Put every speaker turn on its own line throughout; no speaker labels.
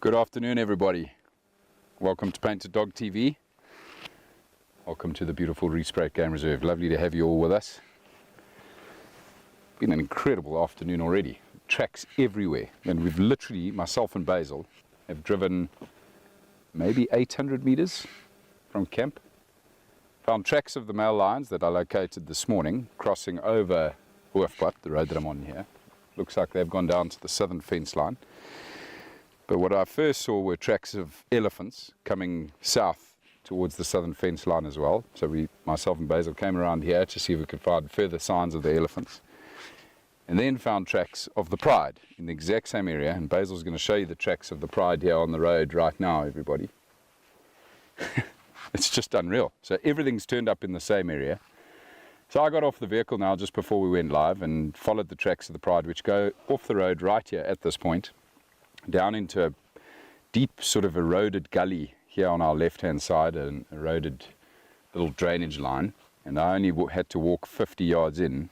Good afternoon, everybody. Welcome to Painted Dog TV. Welcome to the beautiful Rietspruit Game Reserve. Lovely to have you all with us. Been an incredible afternoon already. Tracks everywhere, and we've literally, myself and Basil, have driven maybe 800 meters from camp. Found tracks of the male lions that I located this morning, crossing over Hoofpad, the road that I'm on here. Looks like they've gone down to the southern fence line. But what I first saw were tracks of elephants coming south towards the southern fence line as well. So myself and Basil came around here to see if we could find further signs of the elephants. And then found tracks of the pride in the exact same area. And Basil's going to show you the tracks of the pride here on the road right now, everybody. It's just unreal. So everything's turned up in the same area. So I got off the vehicle now just before we went live and followed the tracks of the pride, which go off the road right here at this point, down into a deep sort of eroded gully here on our left hand side, an eroded little drainage line. And I only had to walk 50 yards in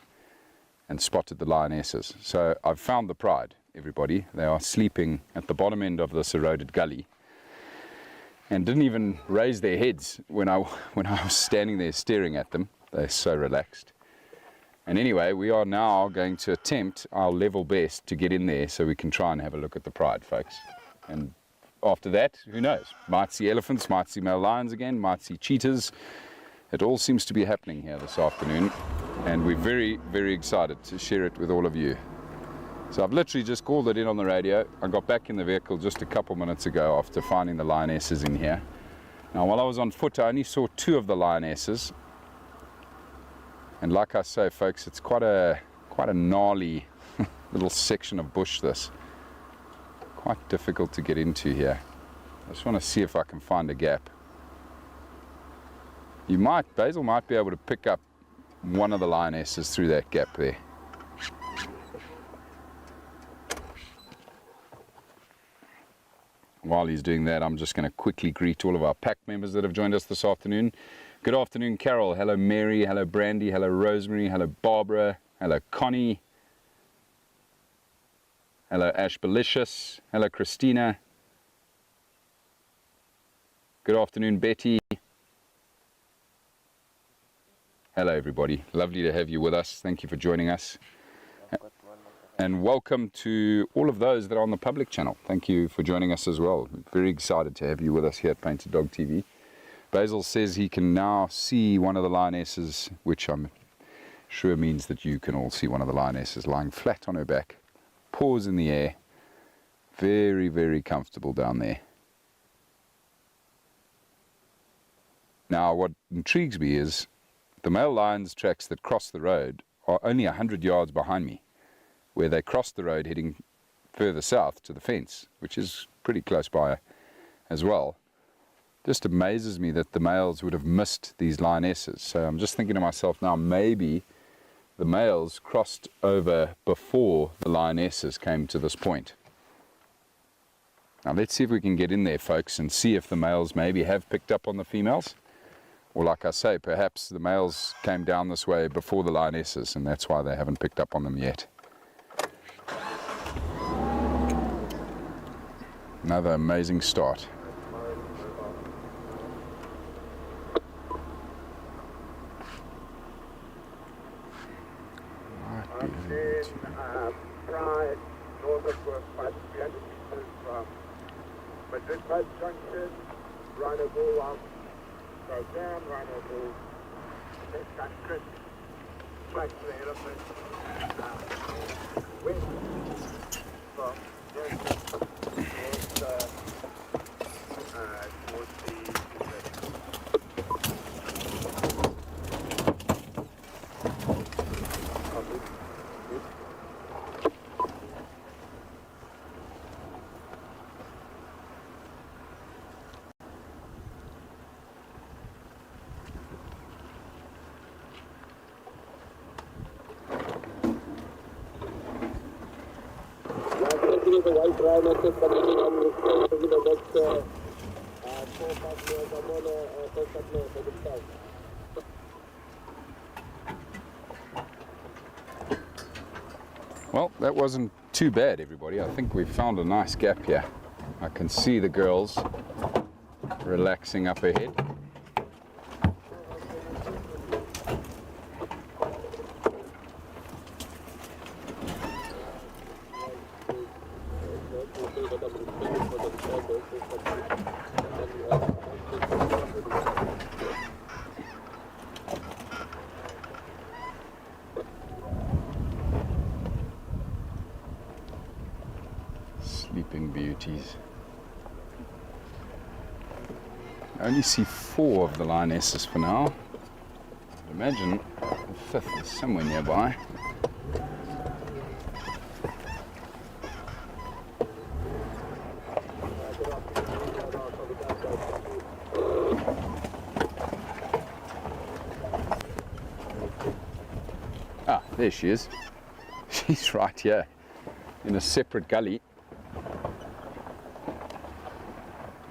and spotted the lionesses. So I've found the pride, everybody. They are sleeping at the bottom end of this eroded gully and didn't even raise their heads when I was standing there staring at them. They're so relaxed. And anyway, we are now going to attempt our level best to get in there so we can try and have a look at the pride, folks. And after that, who knows? Might see elephants, might see male lions again, might see cheetahs. It all seems to be happening here this afternoon, and we're very, very excited to share it with all of you. So I've literally just called it in on the radio. I got back in the vehicle just a couple minutes ago after finding the lionesses in here. Now, while I was on foot, I only saw 2 of the lionesses. And like I say, folks, it's quite a gnarly little section of bush, this. Quite difficult to get into here. I just want to see if I can find a gap. Basil might be able to pick up one of the lionesses through that gap there. While he's doing that, I'm just going to quickly greet all of our pack members that have joined us this afternoon. Good afternoon, Carol. Hello, Mary. Hello, Brandy. Hello, Rosemary. Hello, Barbara. Hello, Connie. Hello, Ashbalicious. Hello, Christina. Good afternoon, Betty. Hello, everybody. Lovely to have you with us. Thank you for joining us. And welcome to all of those that are on the public channel. Thank you for joining us as well. Very excited to have you with us here at Painted Dog TV. Basil says he can now see one of the lionesses, which I'm sure means that you can all see one of the lionesses lying flat on her back, paws in the air, very, very comfortable down there. Now, what intrigues me is the male lion's tracks that cross the road are only 100 yards behind me, where they crossed the road heading further south to the fence, which is pretty close by as well. Just amazes me that the males would have missed these lionesses. So I'm just thinking to myself now, maybe the males crossed over before the lionesses came to this point. Now let's see if we can get in there, folks, and see if the males maybe have picked up on the females. Or like I say, perhaps the males came down this way before the lionesses, and that's why they haven't picked up on them yet. Another amazing start.
Pride, north of 500 meters from Madrid Junction, Rhino South Dam, Rhino Junction, back to the elephant, west from Brent towards the the white rhino coming in on the next 4-5 years. I'm on a first up north of the south.
Well, that wasn't too bad, everybody. I think we've found a nice gap here. I can see the girls relaxing up ahead. Sleeping beauties. I only see 4 of the lionesses for now. I'd imagine the 5th is somewhere nearby. Ah, there she is. She's right here in a separate gully.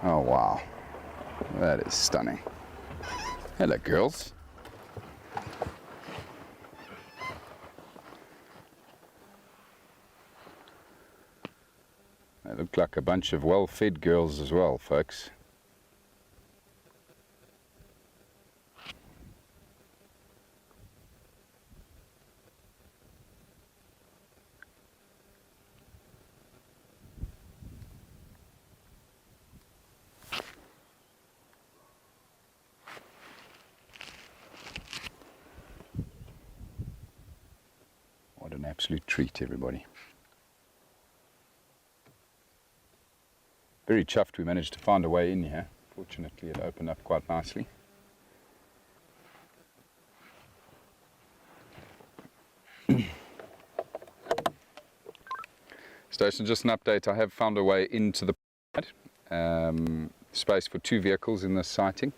Oh wow, that is stunning. Hello girls. They look like a bunch of well-fed girls as well, folks. What an absolute treat, everybody. Very chuffed we managed to find a way in here. Fortunately, it opened up quite nicely. Station, just an update. I have found a way into the space for 2 vehicles in this sighting.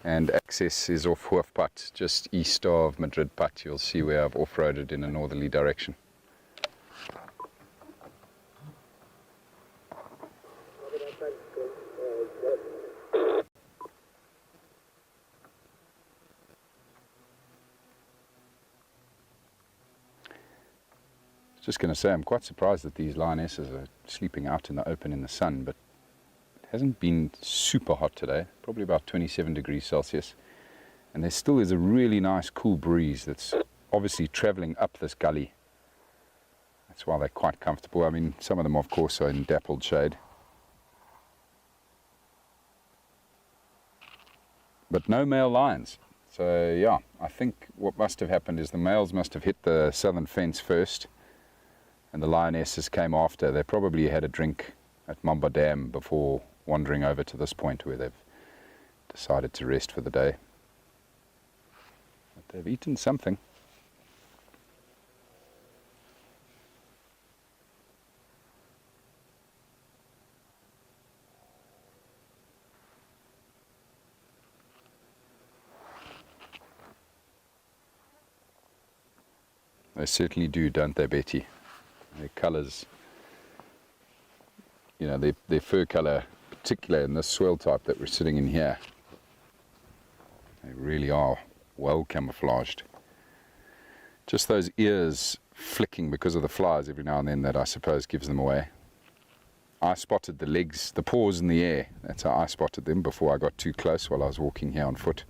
And access is off Hoofpad, just east of Madrid Pad. You'll see where I've off-roaded in a northerly direction. Just going to say, I'm quite surprised that these lionesses are sleeping out in the open in the sun, but it hasn't been super hot today, probably about 27 degrees Celsius. And there still is a really nice cool breeze that's obviously traveling up this gully. That's why they're quite comfortable. I mean, some of them, of course, are in dappled shade. But no male lions. So, yeah, I think what must have happened is the males must have hit the southern fence first, and the lionesses came after. They probably had a drink at Mumba Dam before wandering over to this point where they've decided to rest for the day. But they've eaten something. They certainly do, don't they, Betty? Their colours, you know, their fur colour, particularly in this swell type that we're sitting in here, they really are well camouflaged. Just those ears flicking because of the flies every now and then that I suppose gives them away. I spotted the legs, the paws in the air. That's how I spotted them before I got too close while I was walking here on foot.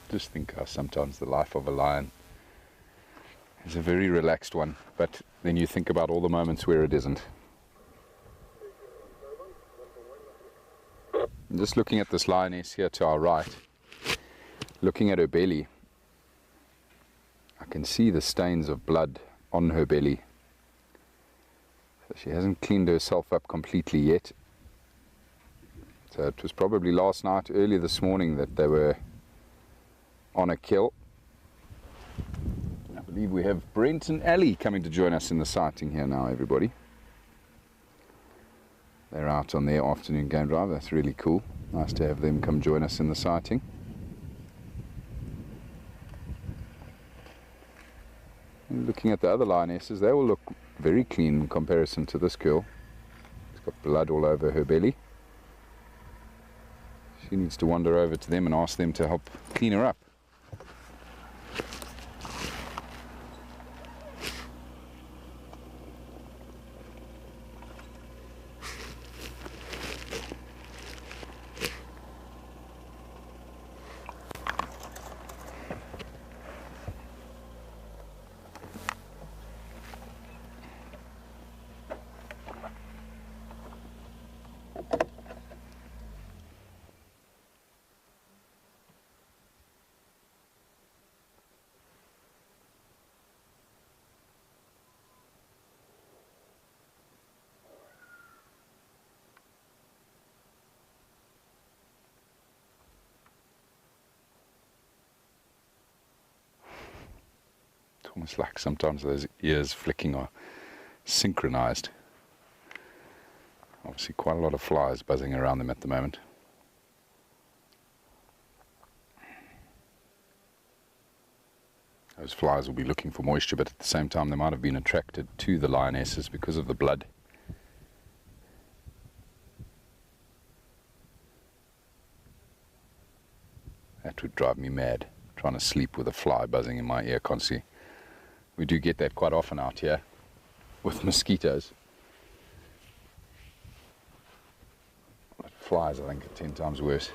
Just think how sometimes the life of a lion is a very relaxed one, but then you think about all the moments where it isn't. I'm just looking at this lioness here to our right, looking at her belly. I can see the stains of blood on her belly. So she hasn't cleaned herself up completely yet. So it was probably last night, early this morning, that they were on a kill, I believe we have Brent and Ali coming to join us in the sighting here now, everybody. They're out on their afternoon game drive. That's really cool. Nice to have them come join us in the sighting. And looking at the other lionesses, they all look very clean in comparison to this girl. She's got blood all over her belly. She needs to wander over to them and ask them to help clean her up. Almost like sometimes those ears flicking are synchronized. Obviously quite a lot of flies buzzing around them at the moment. Those flies will be looking for moisture, but at the same time they might have been attracted to the lionesses because of the blood. That would drive me mad, trying to sleep with a fly buzzing in my ear constantly. We do get that quite often out here with mosquitoes. But flies, I think, are 10 times worse.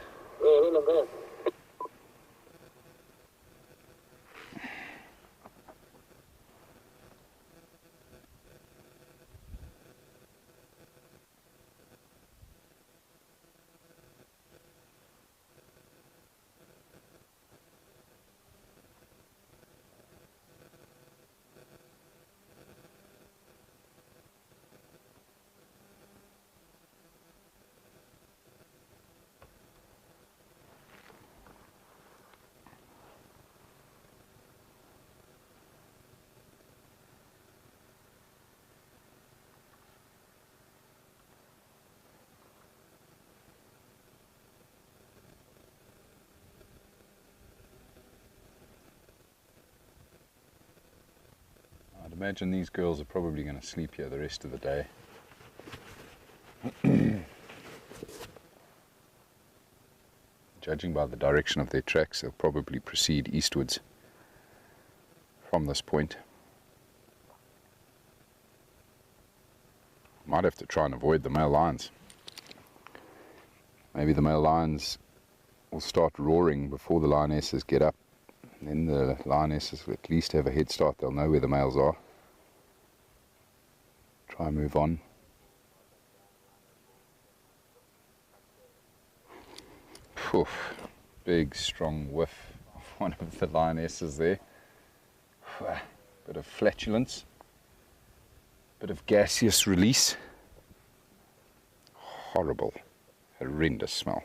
I'd imagine these girls are probably going to sleep here the rest of the day. Judging by the direction of their tracks, they'll probably proceed eastwards from this point. Might have to try and avoid the male lions. Maybe the male lions will start roaring before the lionesses get up. Then the lionesses will at least have a head start. They'll know where the males are. Try and move on. Poof. Big strong whiff of one of the lionesses there. Bit of flatulence. Bit of gaseous release. Horrible, horrendous smell.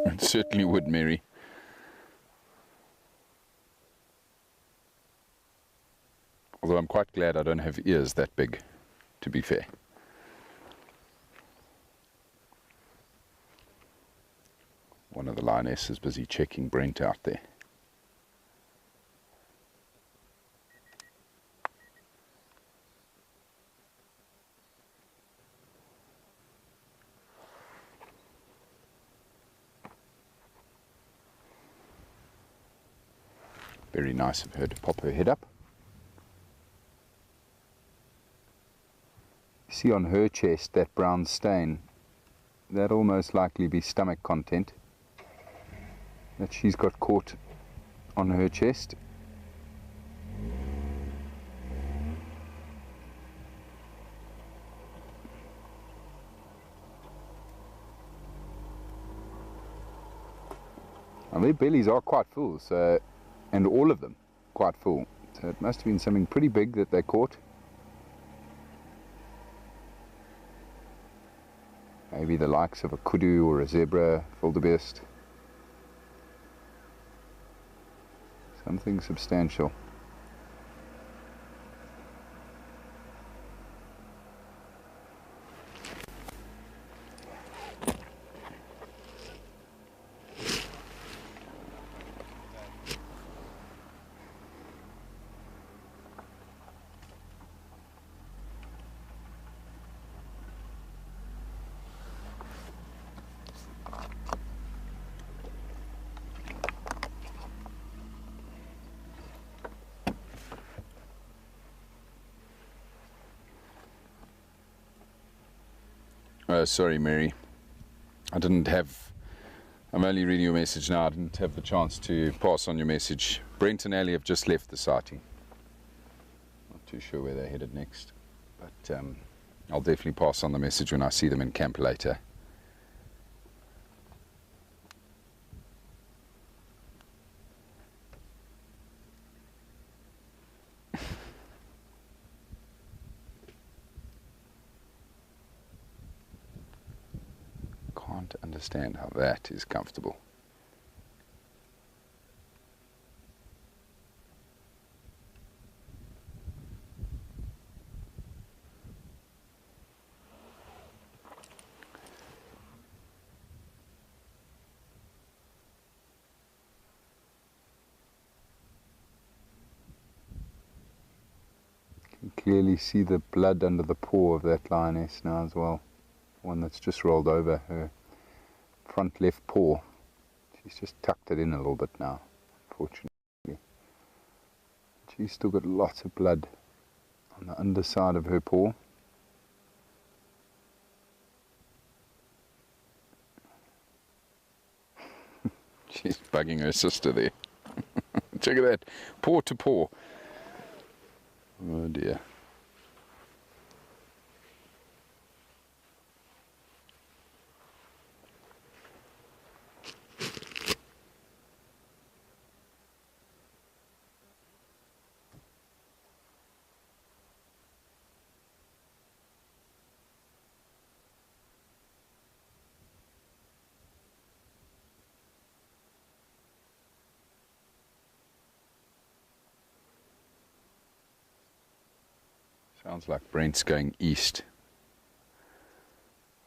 It certainly would, Mary. Although I'm quite glad I don't have ears that big, to be fair. One of the lionesses is busy checking Brent out there. Very nice of her to pop her head up. See on her chest that brown stain, that'll most likely be stomach content that she's got caught on her chest. And their bellies are quite full, so, and all of them quite full. So it must have been something pretty big that they caught. Maybe the likes of a kudu or a zebra, wildebeest. Something substantial. Sorry, Mary. I'm only reading your message now. I didn't have the chance to pass on your message. Brent and Ali have just left the sighting. Not too sure where they're headed next. But I'll definitely pass on the message when I see them in camp later. Can't understand how that is comfortable. You can clearly see the blood under the paw of that lioness now as well. One that's just rolled over her front left paw. She's just tucked it in a little bit now, unfortunately. She's still got lots of blood on the underside of her paw. She's bugging her sister there. Check at that, paw to paw. Oh dear. Sounds like Brent's going east,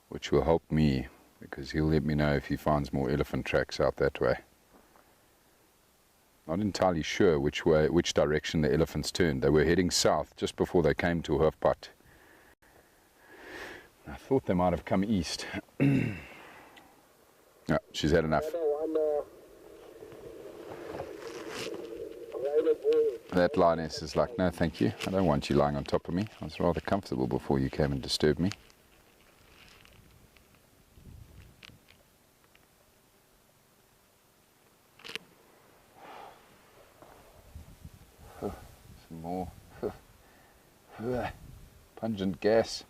which will help me because he'll let me know if he finds more elephant tracks out that way. Not entirely sure which direction the elephants turned. They were heading south just before they came to Hoofpad. I thought they might have come east. No, she's had enough. That lioness is like, no thank you, I don't want you lying on top of me. I was rather comfortable before you came and disturbed me. Some more pungent gas.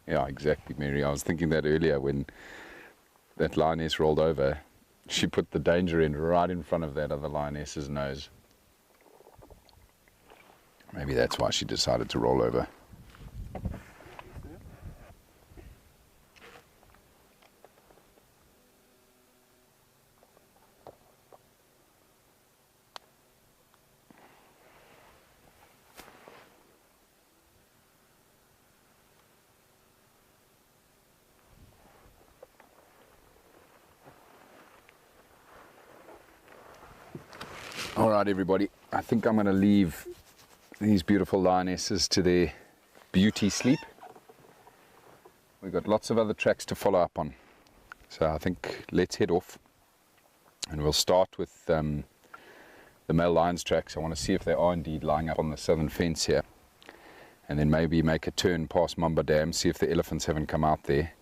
Yeah, exactly, Mary. I was thinking that earlier when that lioness rolled over. She put the danger in right in front of that other lioness's nose. Maybe that's why she decided to roll over. All right, everybody, I think I'm going to leave these beautiful lionesses to their beauty sleep. We've got lots of other tracks to follow up on. So I think let's head off, and we'll start with the male lion's tracks. I want to see if they are indeed lying up on the southern fence here, and then maybe make a turn past Mumba Dam, see if the elephants haven't come out there.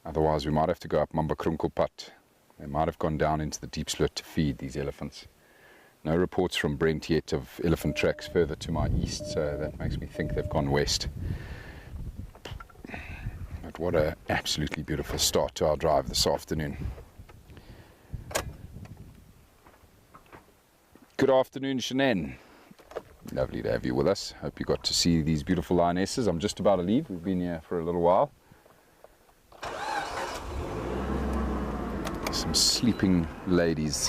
Otherwise we might have to go up Mumba Krunkelpad. They might have gone down into the deep split to feed these elephants. No reports from Brent yet of elephant tracks further to my east, so that makes me think they've gone west. But what an absolutely beautiful start to our drive this afternoon. Good afternoon, Shanann. Lovely to have you with us. Hope you got to see these beautiful lionesses. I'm just about to leave. We've been here for a little while. Some sleeping ladies.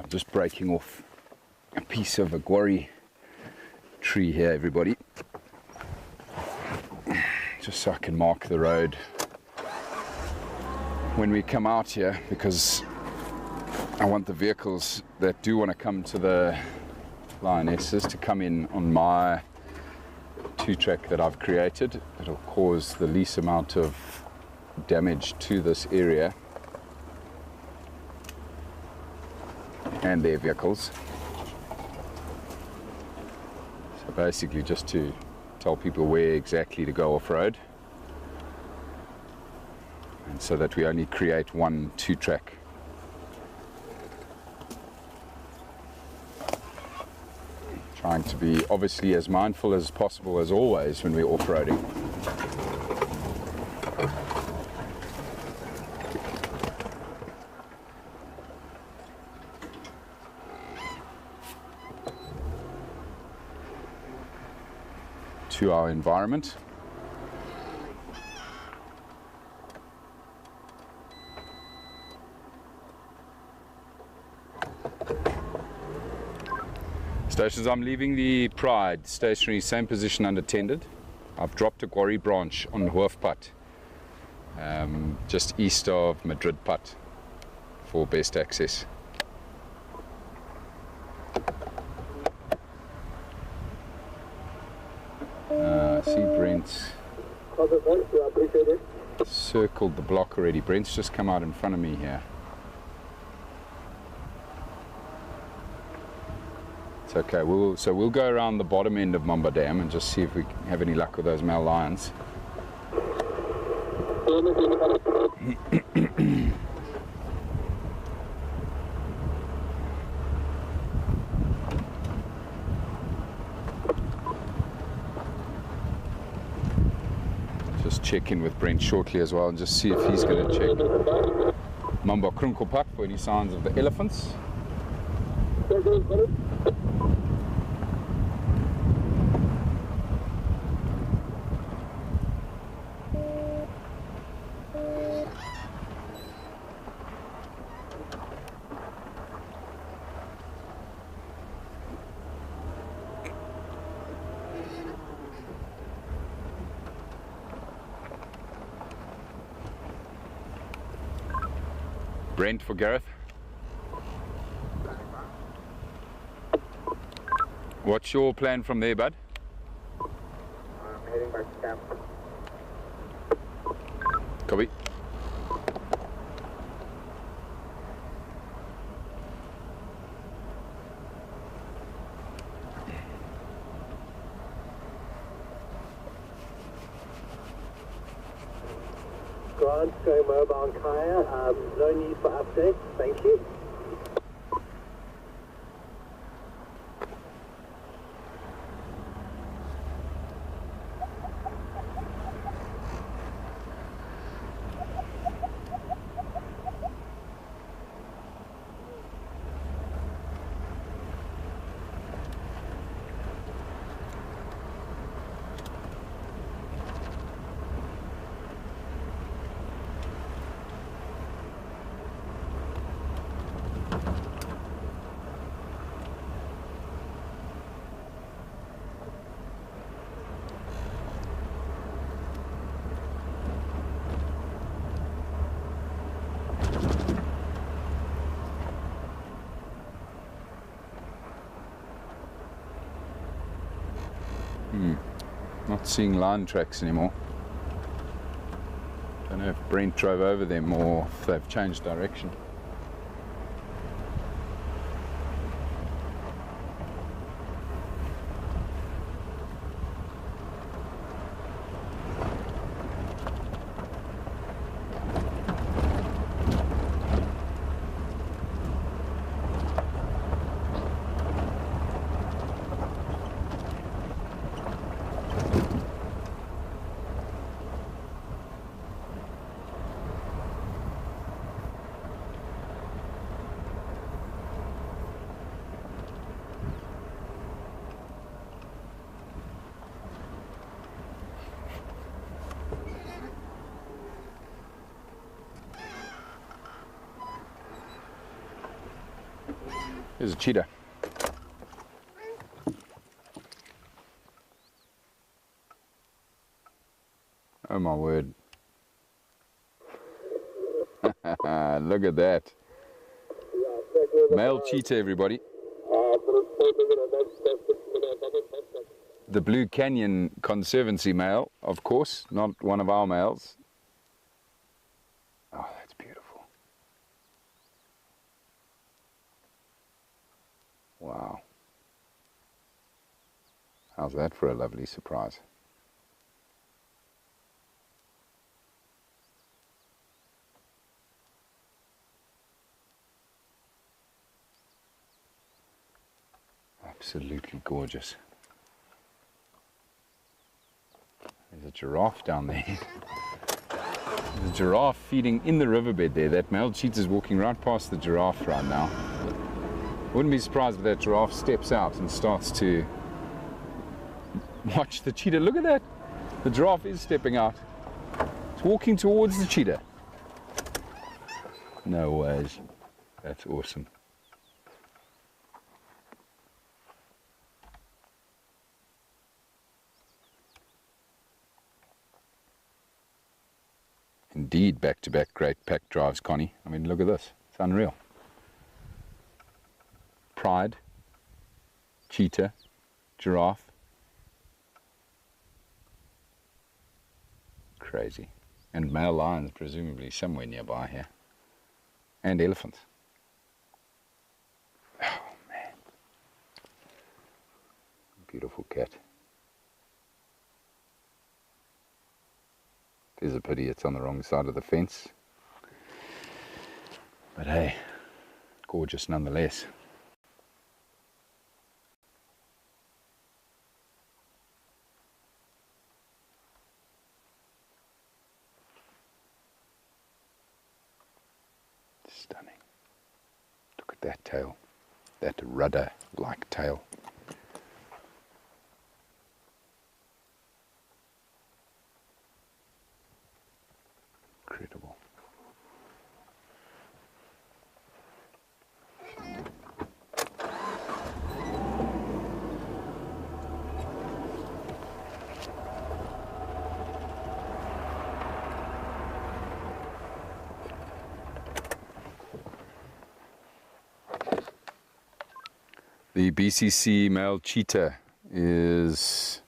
Just breaking off a piece of a guarri tree here, everybody, just so I can mark the road when we come out here, because I want the vehicles that do want to come to the lionesses to come in on my two-track that I've created. It'll cause the least amount of damage to this area and their vehicles. So basically just to tell people where exactly to go off-road, and so that we only create one two-track. Trying to be obviously as mindful as possible as always when we're off-roading. To our environment. Stations, I'm leaving the Pride stationary, same position unattended. I've dropped a guarri branch on Hoofpad, just east of Madrid Pad, for best access. I see Brent circled the block already. Brent's just come out in front of me here. It's okay. We'll go around the bottom end of Mumba Dam and just see if we have any luck with those male lions. Just check in with Brent shortly as well and just see if he's going to check Mumba Krunkelpad for any signs of the elephants. Brent for Gareth. What's your plan from there, bud?
I'm heading back to camp.
Copy.
Grant, go mobile and Kaya. No need for updates. Thank you.
Not seeing line tracks anymore. Don't know if Brent drove over them or if they've changed direction. There's a cheetah. Oh my word. Look at that. Male cheetah, everybody. The Blue Canyon Conservancy male, of course, not one of our males. Oh, that's beautiful. Wow. How's that for a lovely surprise? Absolutely gorgeous. There's a giraffe down there. There's a giraffe feeding in the riverbed there. That male cheetah is walking right past the giraffe right now. Wouldn't be surprised if that giraffe steps out and starts to watch the cheetah. Look at that. The giraffe is stepping out. It's walking towards the cheetah. No ways. That's awesome. Indeed, back-to-back great pack drives, Connie. I mean, look at this. It's unreal. Pride, cheetah, giraffe. Crazy. And male lions presumably somewhere nearby here. And elephants. Oh man. Beautiful cat. It is a pity it's on the wrong side of the fence. But hey, gorgeous nonetheless. Stunning. Look at that tail. That rudder-like tail. Incredible. The BCC male cheetah is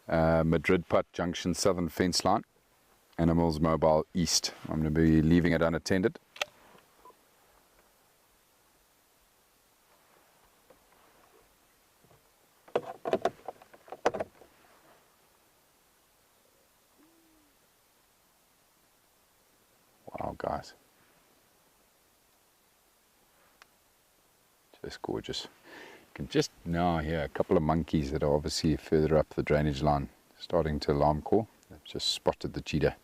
Madrid Putt Junction Southern Fence Line. Animals mobile east. I'm going to be leaving it unattended. Wow, guys. Just gorgeous. You can just now hear a couple of monkeys that are obviously further up the drainage line starting to alarm call. They've just spotted the cheetah.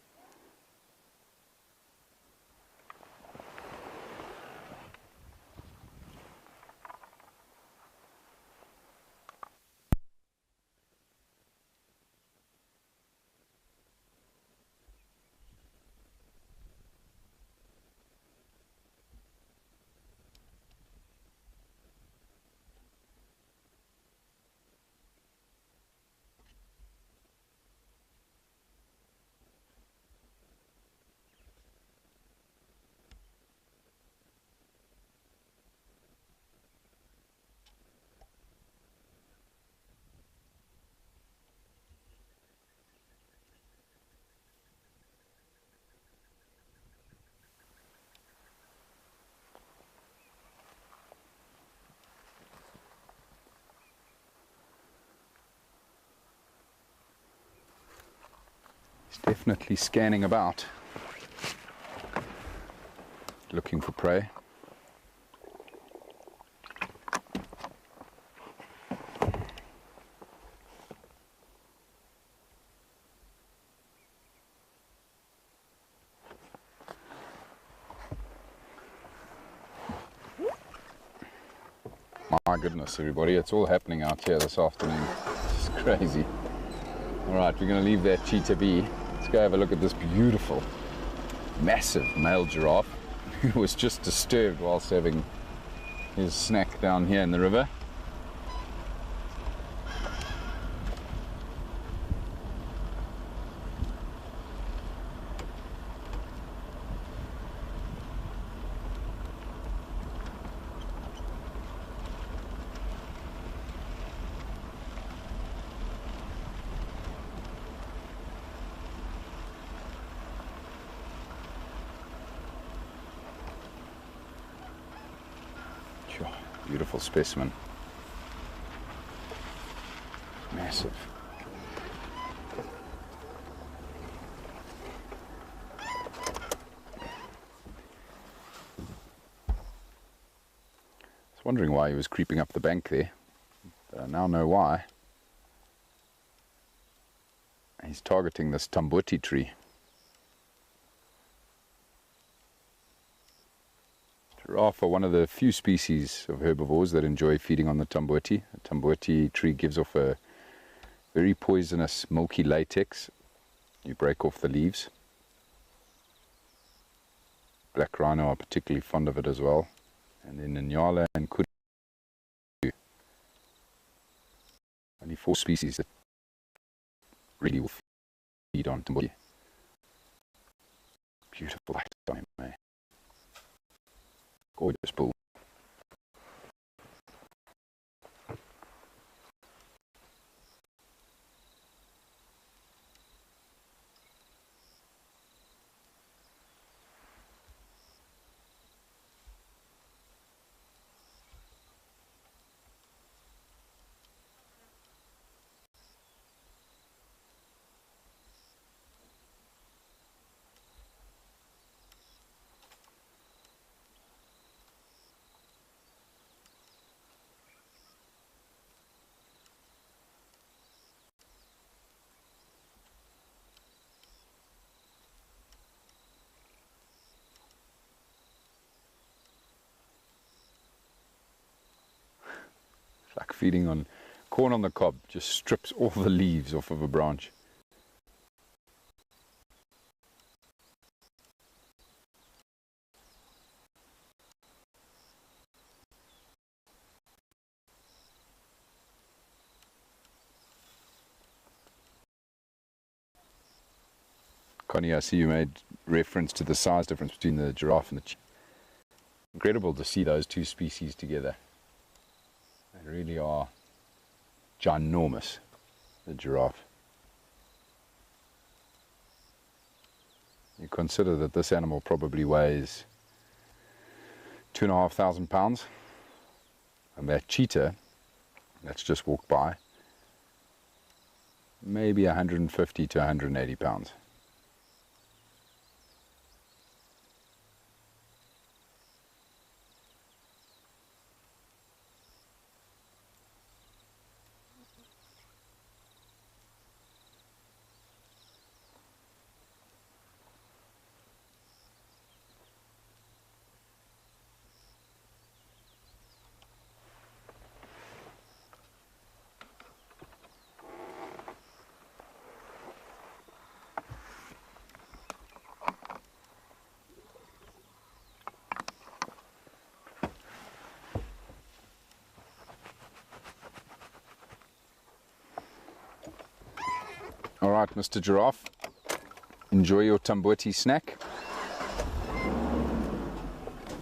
He's definitely scanning about, looking for prey. My goodness, everybody, it's all happening out here this afternoon. It's crazy. Alright, we're going to leave that cheetah be. Let's go have a look at this beautiful, massive male giraffe who was just disturbed whilst having his snack down here in the river. Beautiful specimen. Massive. I was wondering why he was creeping up the bank there, but I now know why. He's targeting this tambuti tree. Giraffe are one of the few species of herbivores that enjoy feeding on the tambuti. The tambuti tree gives off a very poisonous milky latex. You break off the leaves. Black rhino are particularly fond of it as well. And then Nyala and Kudu. Only 4 species that really will feed on tambuti. Beautiful lifetime, eh? Gorgeous Poole. Like feeding on corn on the cob, just strips all the leaves off of a branch. Connie, I see you made reference to the size difference between the giraffe and the cheetah. Incredible to see those two species together. really are ginormous, the giraffe. You consider that this animal probably weighs 2,500 pounds, and that cheetah that's just walked by, maybe 150 to 180 pounds. All right, Mr. Giraffe, enjoy your Tamboti snack.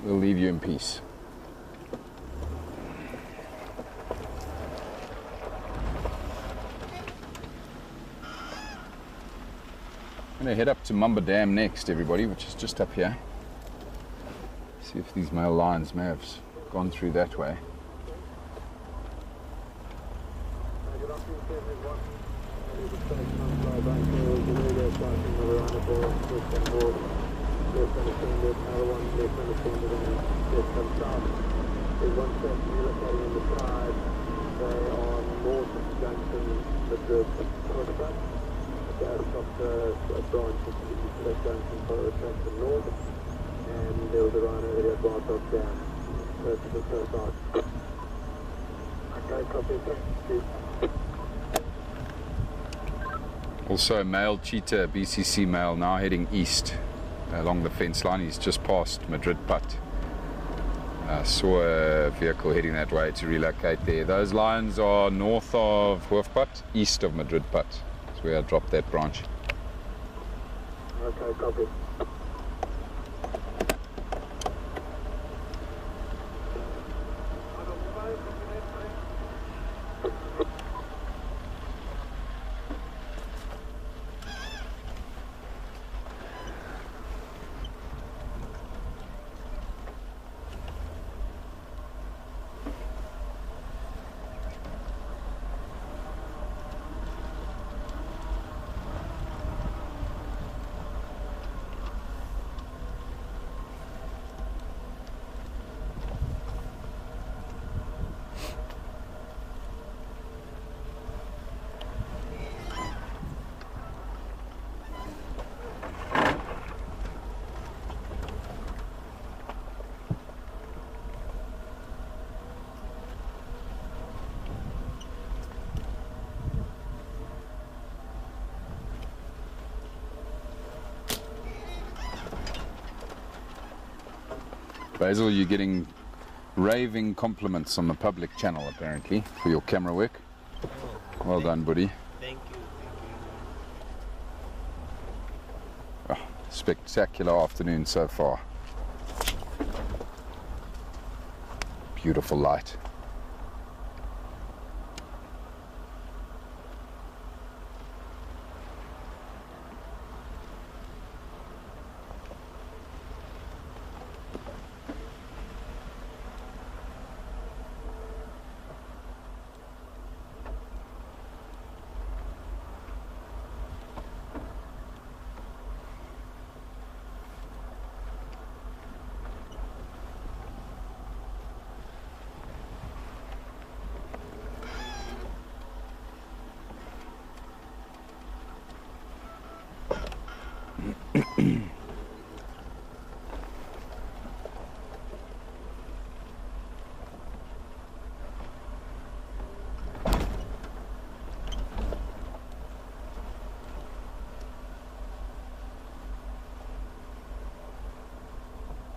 We'll leave you in peace. I'm going to head up to Mumba Dam next, everybody, which is just up here. See if these male lions may have gone through that way.
And there was a Rhino area at Lowveld of Dam. So it's just so far. Okay, copy, sir.
Also, male cheetah, BCC male, now heading east along the fence line. He's just past Madrid Putt. I saw a vehicle heading that way to relocate there. Those lions are north of Hoofpad, east of Madrid Putt. That's where I dropped that branch.
Okay, copy.
Basil, you're getting raving compliments on the public channel apparently for your camera work. Well done, buddy.
Thank you.
Oh, spectacular afternoon so far. Beautiful light.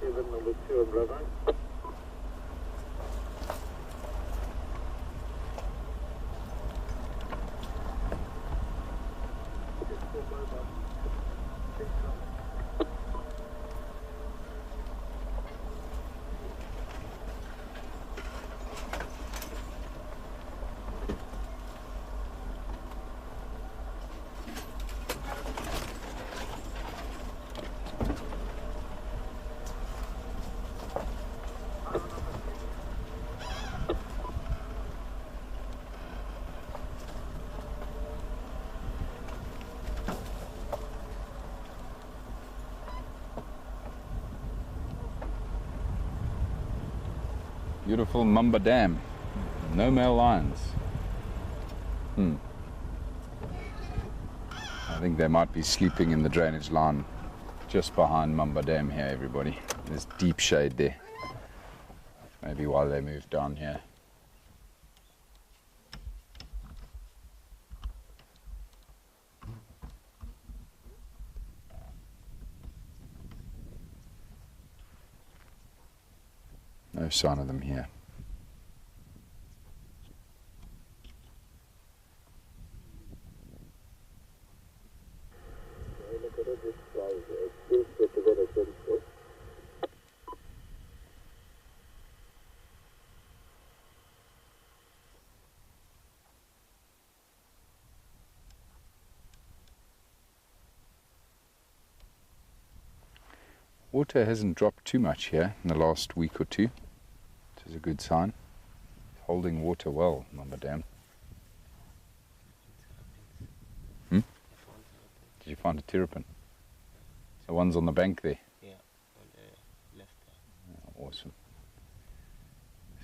Even number 2 and Bravo.
Beautiful Mumba Dam. No male lions. I think they might be sleeping in the drainage line just behind Mumba Dam here, everybody. There's deep shade there. Maybe while they move down here. No sign of them here. Water hasn't dropped too much here in the last week or two, which is a good sign. It's holding water well, Mumba Dam. Did you find a terrapin? The ones on the bank there?
Yeah, on the left there.
Yeah, awesome.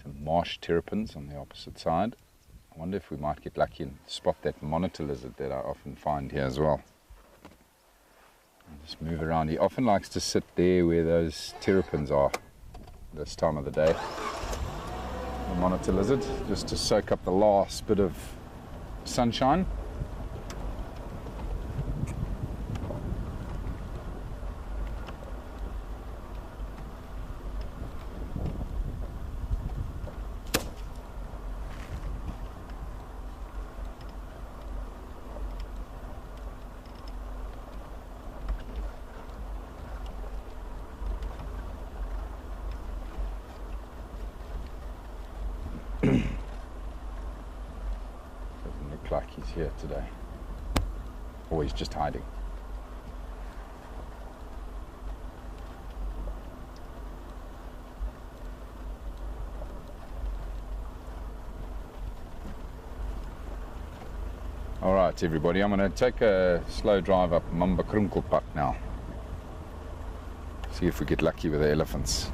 Some marsh terrapins on the opposite side. I wonder if we might get lucky and spot that monitor lizard that I often find here as well. And just move around. He often likes to sit there where those terrapins are this time of the day. The monitor lizard, just to soak up the last bit of sunshine. Doesn't look like he's here today. Or he's just hiding. Alright everybody, I'm going to take a slow drive up Mumba Krunkelpad now. See if we get lucky with the elephants.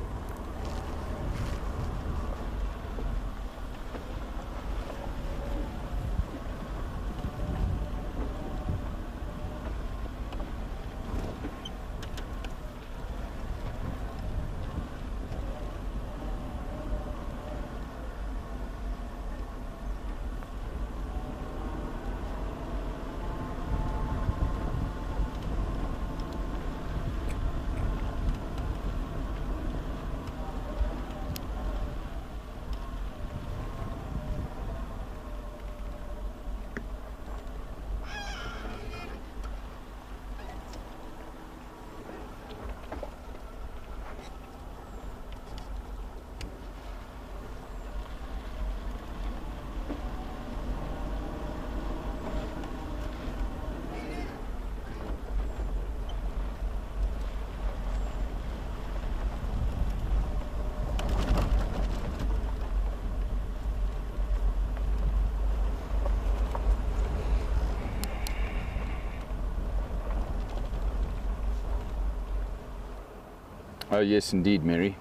Oh yes, indeed, Mary.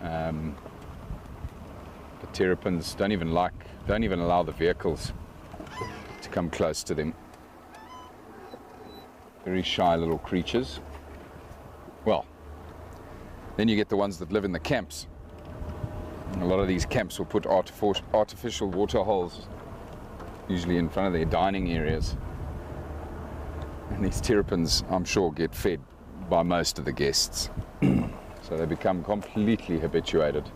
The terrapins don't even allow the vehicles to come close to them. Very shy little creatures. Well, then you get the ones that live in the camps. A lot of these camps will put artificial water holes, usually in front of their dining areas. And these terrapins, I'm sure, get fed by most of the guests. So they become completely habituated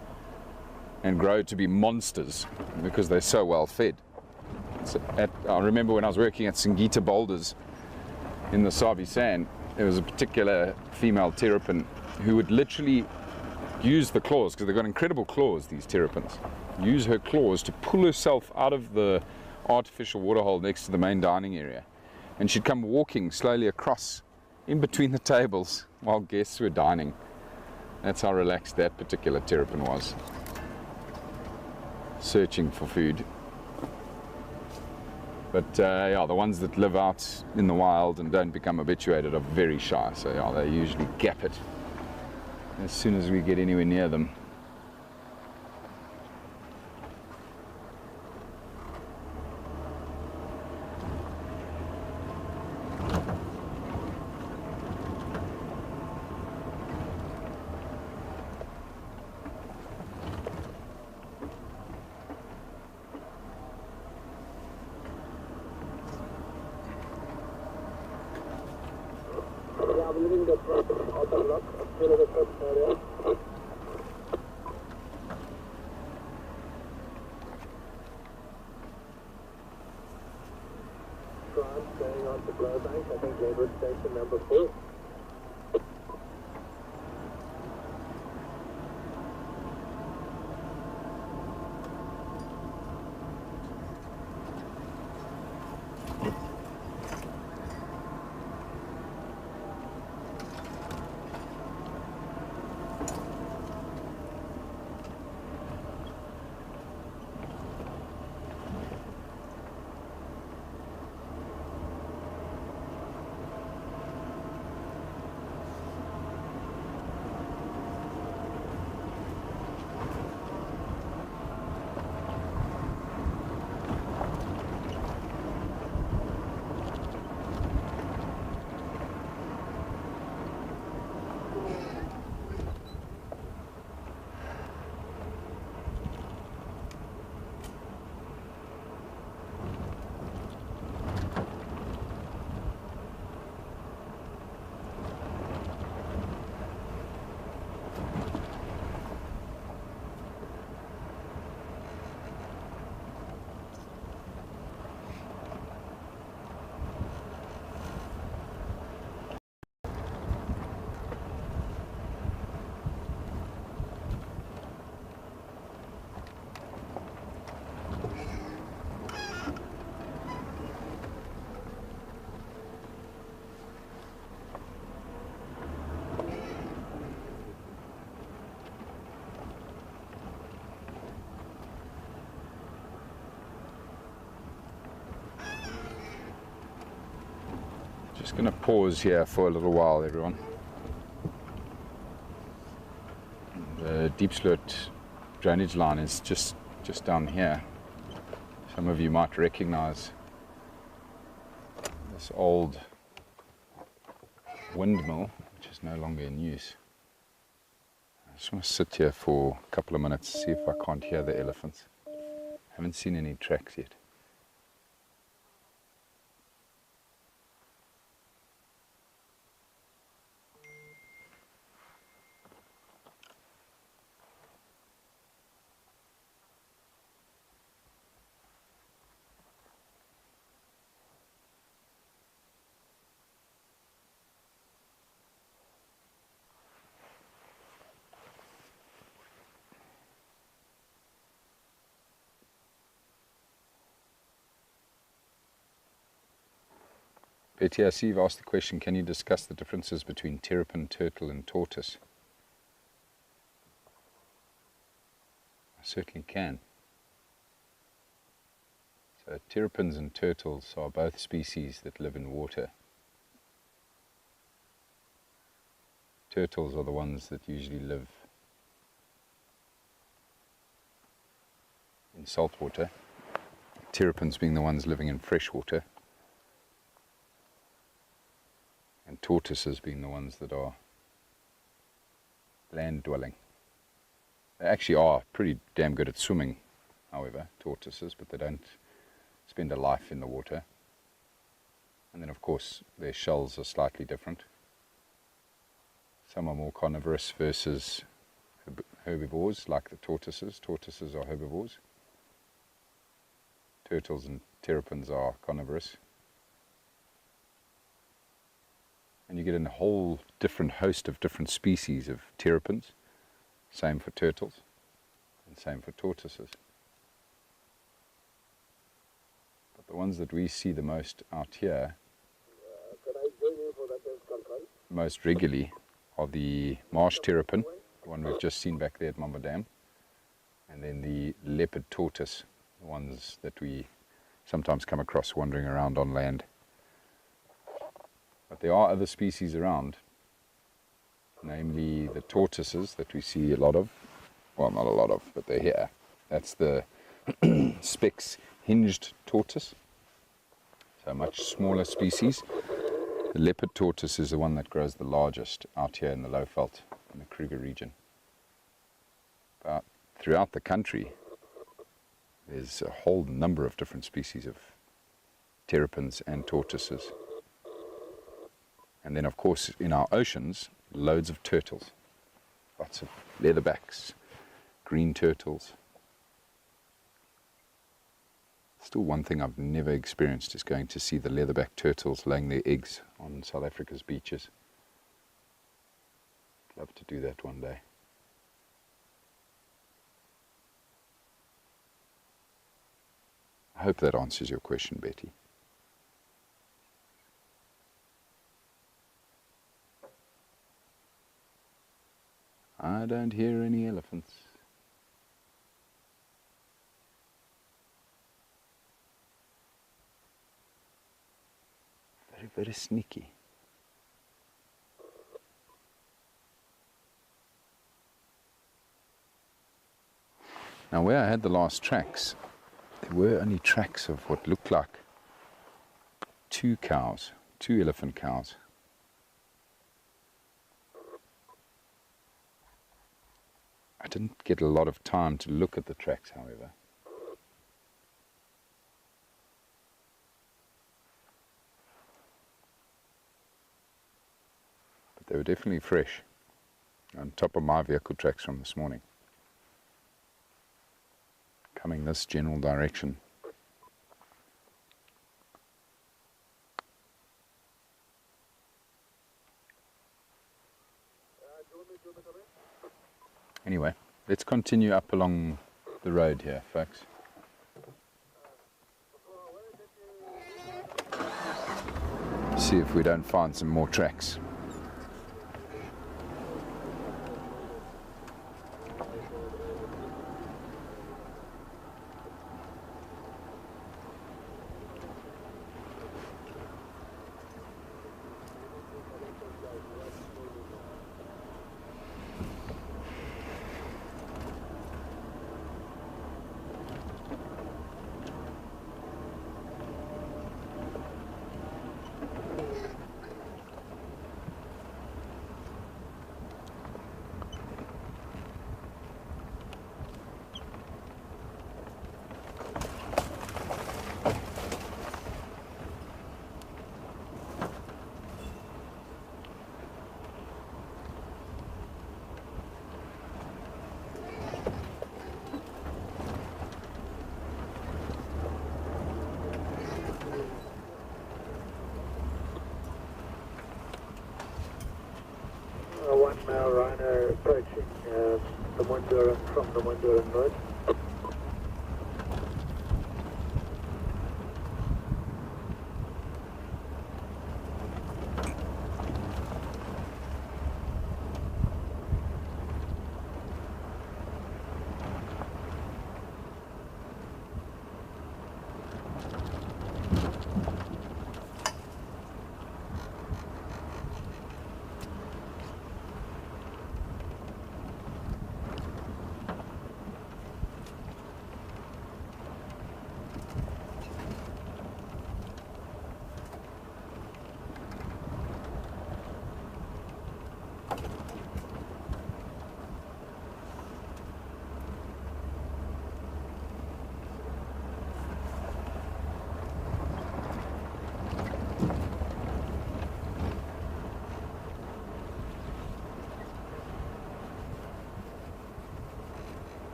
and grow to be monsters because they're so well fed. I remember when I was working at Singita Boulders in the Sabi Sand, there was a particular female terrapin who would literally use the claws, because they've got incredible claws, these terrapins, use her claws to pull herself out of the artificial waterhole next to the main dining area. And she'd come walking slowly across in between the tables while guests were dining. That's how relaxed that particular terrapin was, searching for food. But yeah, the ones that live out in the wild and don't become habituated are very shy, so yeah, they usually gap it as soon as we get anywhere near them.
leaving the outer block, still in the first area. France going on to Blowbank, I think neighborhood station number 4.
Just going to pause here for a little while, everyone. The deep sloot drainage line is just down here. Some of you might recognize this old windmill, which is no longer in use. I just want to sit here for a couple of minutes, see if I can't hear the elephants. Haven't seen any tracks yet. Betty, I see you've asked the question, can you discuss the differences between terrapin, turtle and tortoise? I certainly can. So terrapins and turtles are both species that live in water. Turtles are the ones that usually live in salt water, terrapins being the ones living in fresh water, and tortoises being the ones that are land dwelling. They actually are pretty damn good at swimming, however, tortoises, but they don't spend a life in the water. And then of course their shells are slightly different. Some are more carnivorous versus herbivores, like the tortoises. Tortoises are herbivores. Turtles and terrapins are carnivorous. And you get a whole different host of different species of terrapins. Same for turtles, and same for tortoises. But the ones that we see the most out here, most regularly, are the marsh terrapin, the one we've just seen back there at Mumba Dam, and then the leopard tortoise, the ones that we sometimes come across wandering around on land. But there are other species around, namely the tortoises that we see a lot of. Well, not a lot of, but they're here. That's the Spex hinged tortoise, so a much smaller species. The leopard tortoise is the one that grows the largest out here in the Lowveld, in the Kruger region. But throughout the country, there's a whole number of different species of terrapins and tortoises. And then, of course, in our oceans, loads of turtles. Lots of leatherbacks, green turtles. Still, one thing I've never experienced is going to see the leatherback turtles laying their eggs on South Africa's beaches. I'd love to do that one day. I hope that answers your question, Betty. I don't hear any elephants. Very, very sneaky. Now, where I had the last tracks, there were only tracks of what looked like two elephant cows. I didn't get a lot of time to look at the tracks, however. But they were definitely fresh, on top of my vehicle tracks from this morning. Coming this general direction. Anyway, let's continue up along the road here, folks. See if we don't find some more tracks.
Rhino approaching the Mumba from the Mumba Dam road.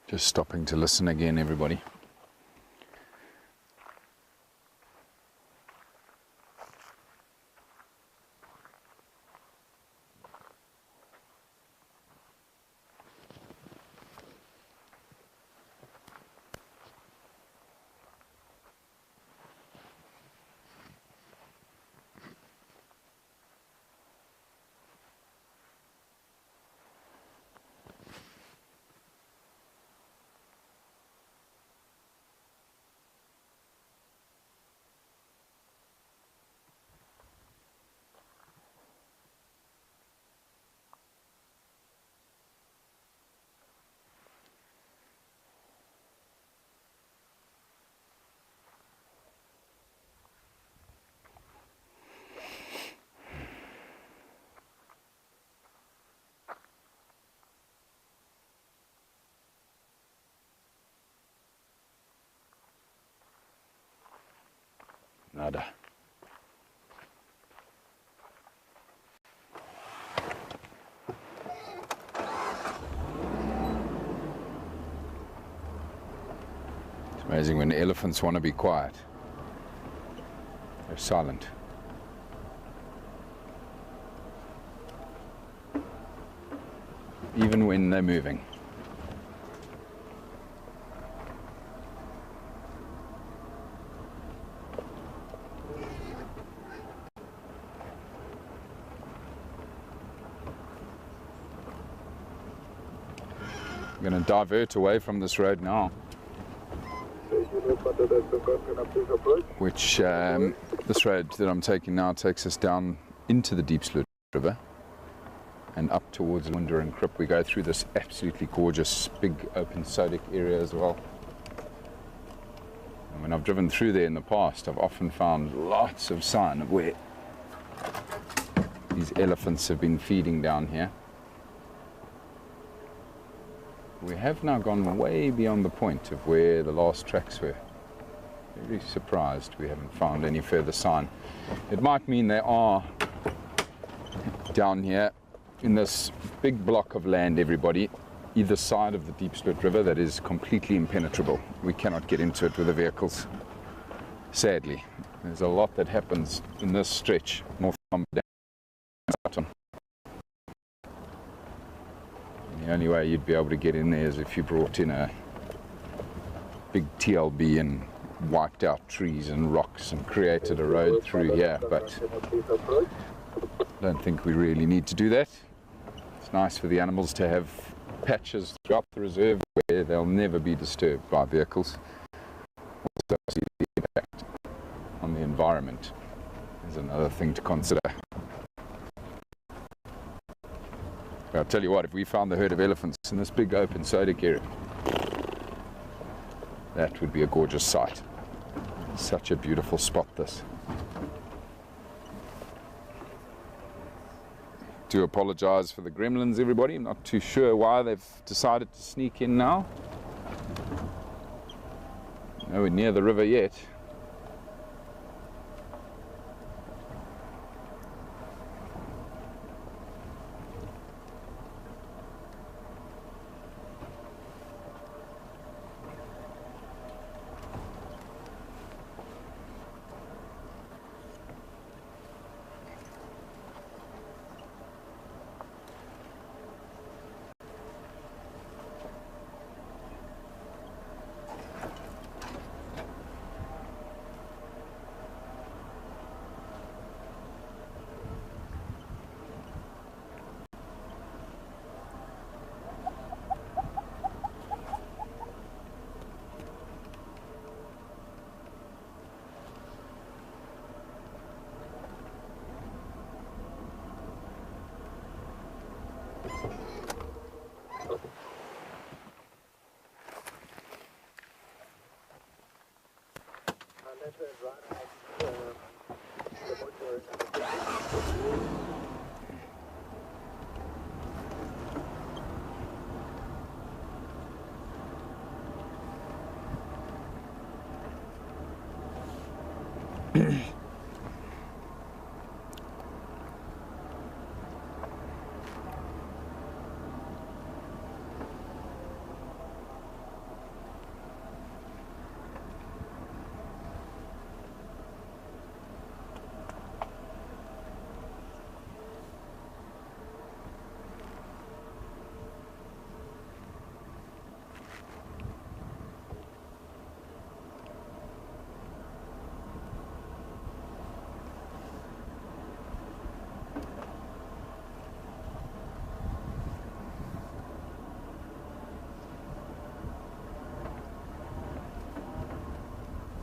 Just stopping to listen again, everybody. Nada. It's amazing when elephants want to be quiet. They're silent. Even when they're moving. I'm going to divert away from this road now, which this road that I'm taking now takes us down into the Rietspruit River and up towards Mumba and Krip. We go through this absolutely gorgeous big open sodic area as well. And when I've driven through there in the past, I've often found lots of sign of where these elephants have been feeding down here. We have now gone way beyond the point of where the last tracks were. Very surprised we haven't found any further sign. It might mean they are down here in this big block of land, everybody, either side of the Rietspruit River that is completely impenetrable. We cannot get into it with the vehicles. Sadly, there's a lot that happens in this stretch, north of Mumba Dam. The only way you'd be able to get in there is if you brought in a big TLB and wiped out trees and rocks and created a road through here, but I don't think we really need to do that. It's nice for the animals to have patches throughout the reserve where they'll never be disturbed by vehicles. Also, see the impact on the environment is another thing to consider. I'll tell you what, if we found the herd of elephants in this big open sodic area, that would be a gorgeous sight. Such a beautiful spot, this. Do apologize for the gremlins, everybody. I'm not too sure why they've decided to sneak in now. Nowhere near the river yet.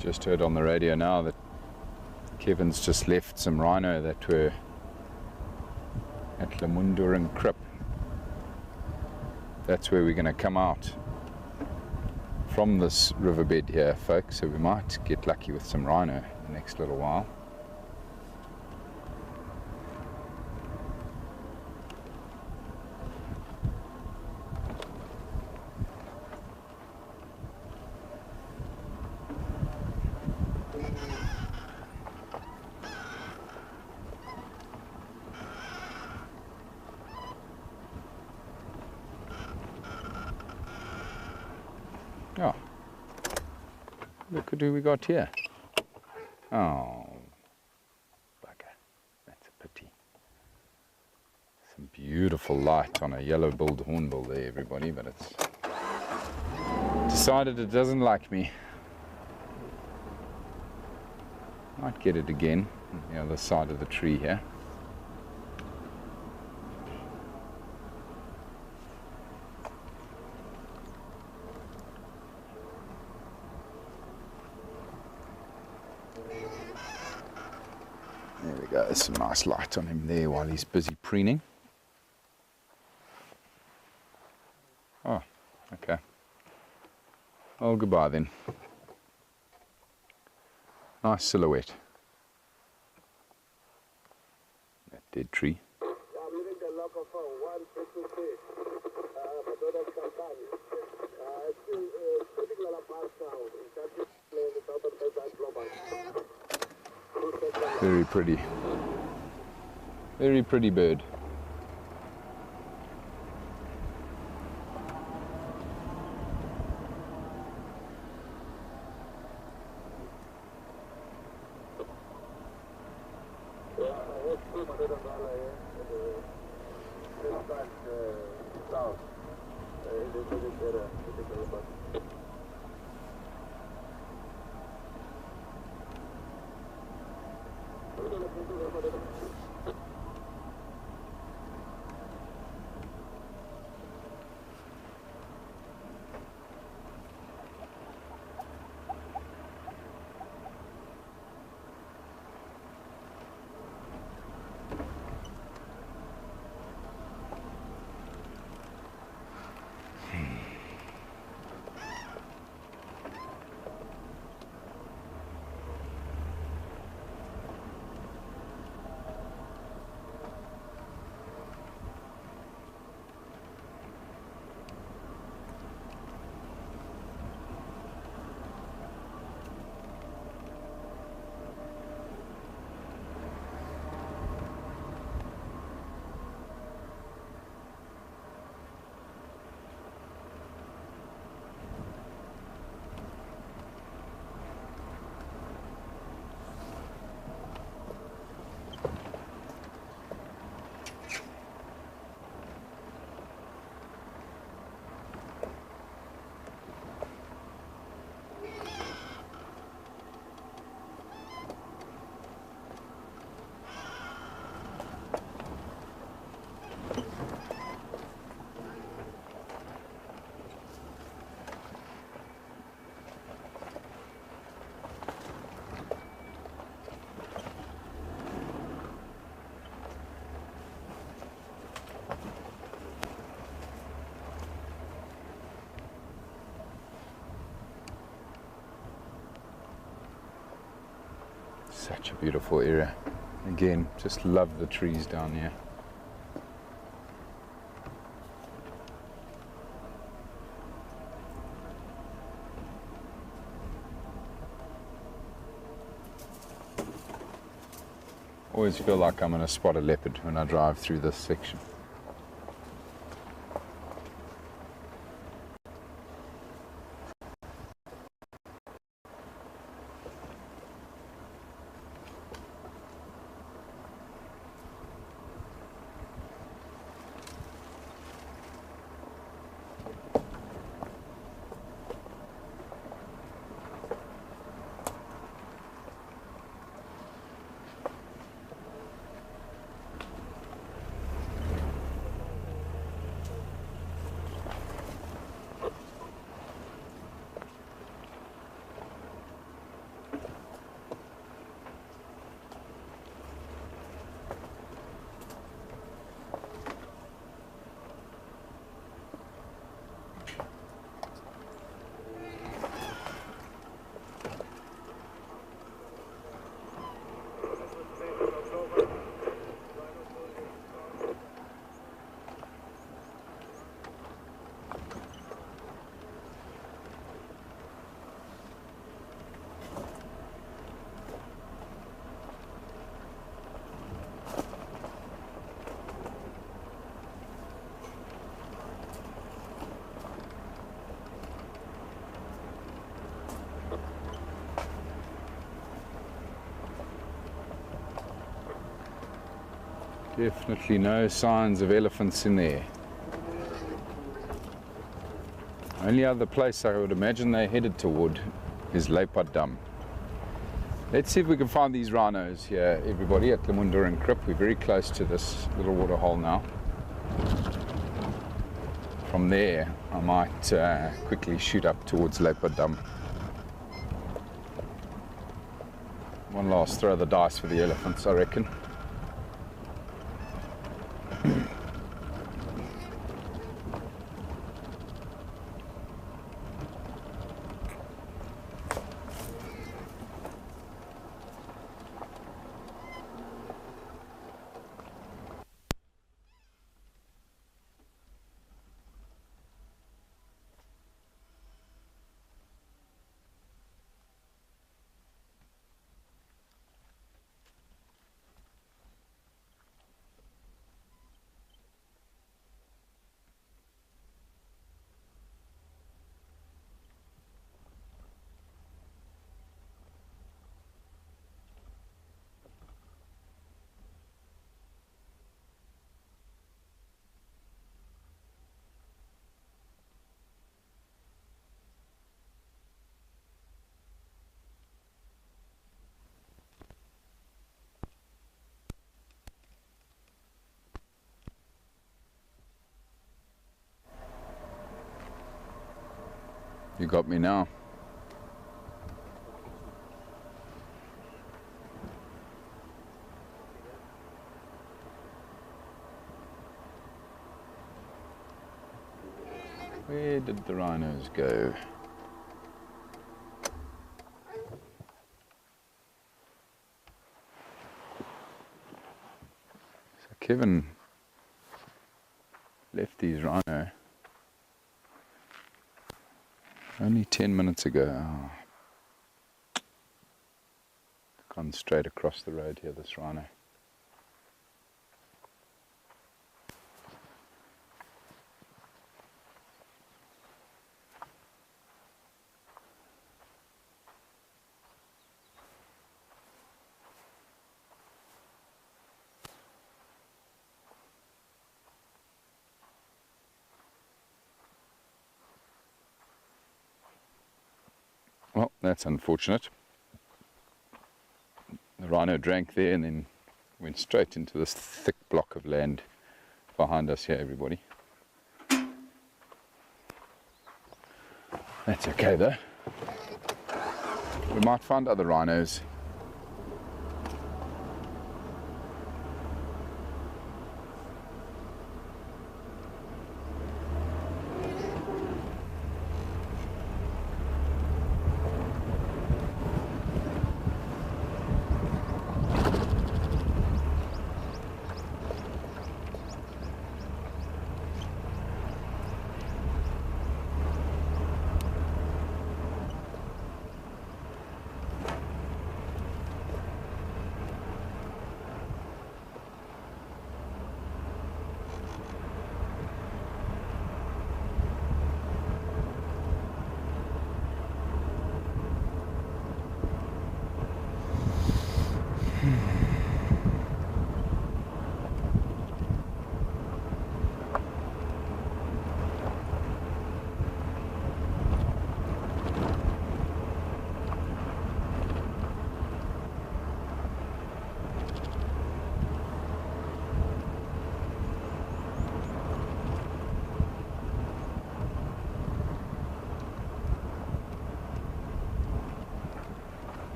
Just heard on the radio now that Kevin's just left some rhino that were at Lamundurang Krip. That's where we're going to come out from this riverbed here, folks, so we might get lucky with some rhino in the next little while. Oh, look at who we got here. Oh, bugger. That's a pity. Some beautiful light on a yellow-billed hornbill there, everybody, but it's decided it doesn't like me. Might get it again on the other side of the tree here. There we go, there's some nice light on him there while he's busy preening. Oh, okay. Oh, goodbye then. Nice silhouette. That dead tree.
I'm leaving the local for 153. My daughter's company. It's putting a lot of parts now. It's just playing the southern side global.
Very pretty. Very pretty bird. Such a beautiful area. Again, just love the trees down here. Always feel like I'm going to spot a leopard when I drive through this section. Definitely no signs of elephants in there. Only other place I would imagine they headed toward is Lowveld Dam. Let's see if we can find these rhinos here, everybody, at Mumba and Krip. We're very close to this little waterhole now. From there, I might quickly shoot up towards Lowveld Dam. One last throw of the dice for the elephants, I reckon. You got me now. Where did the rhinos go? So Kevin left his rhino only 10 minutes ago. Oh. Gone straight across the road here, this rhino. Well, that's unfortunate. The rhino drank there and then went straight into this thick block of land behind us here, everybody. That's okay though. We might find other rhinos.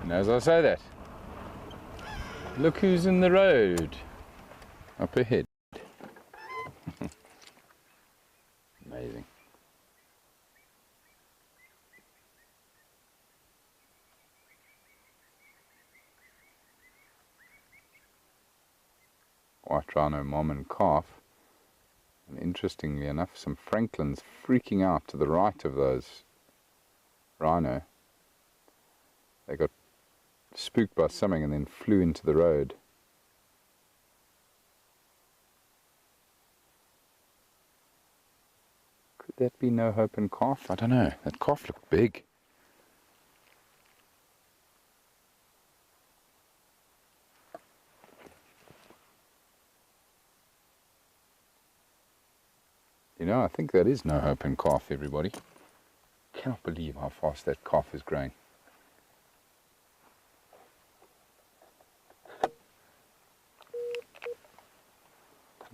And as I say that, look who's in the road up ahead. Amazing. White rhino, mom and calf. And interestingly enough, some francolins freaking out to the right of those rhino. They got spooked by something and then flew into the road. Could that be no hope and calf? I don't know. That calf looked big. You know, I think that is no hope and calf, everybody. Cannot believe how fast that calf is growing.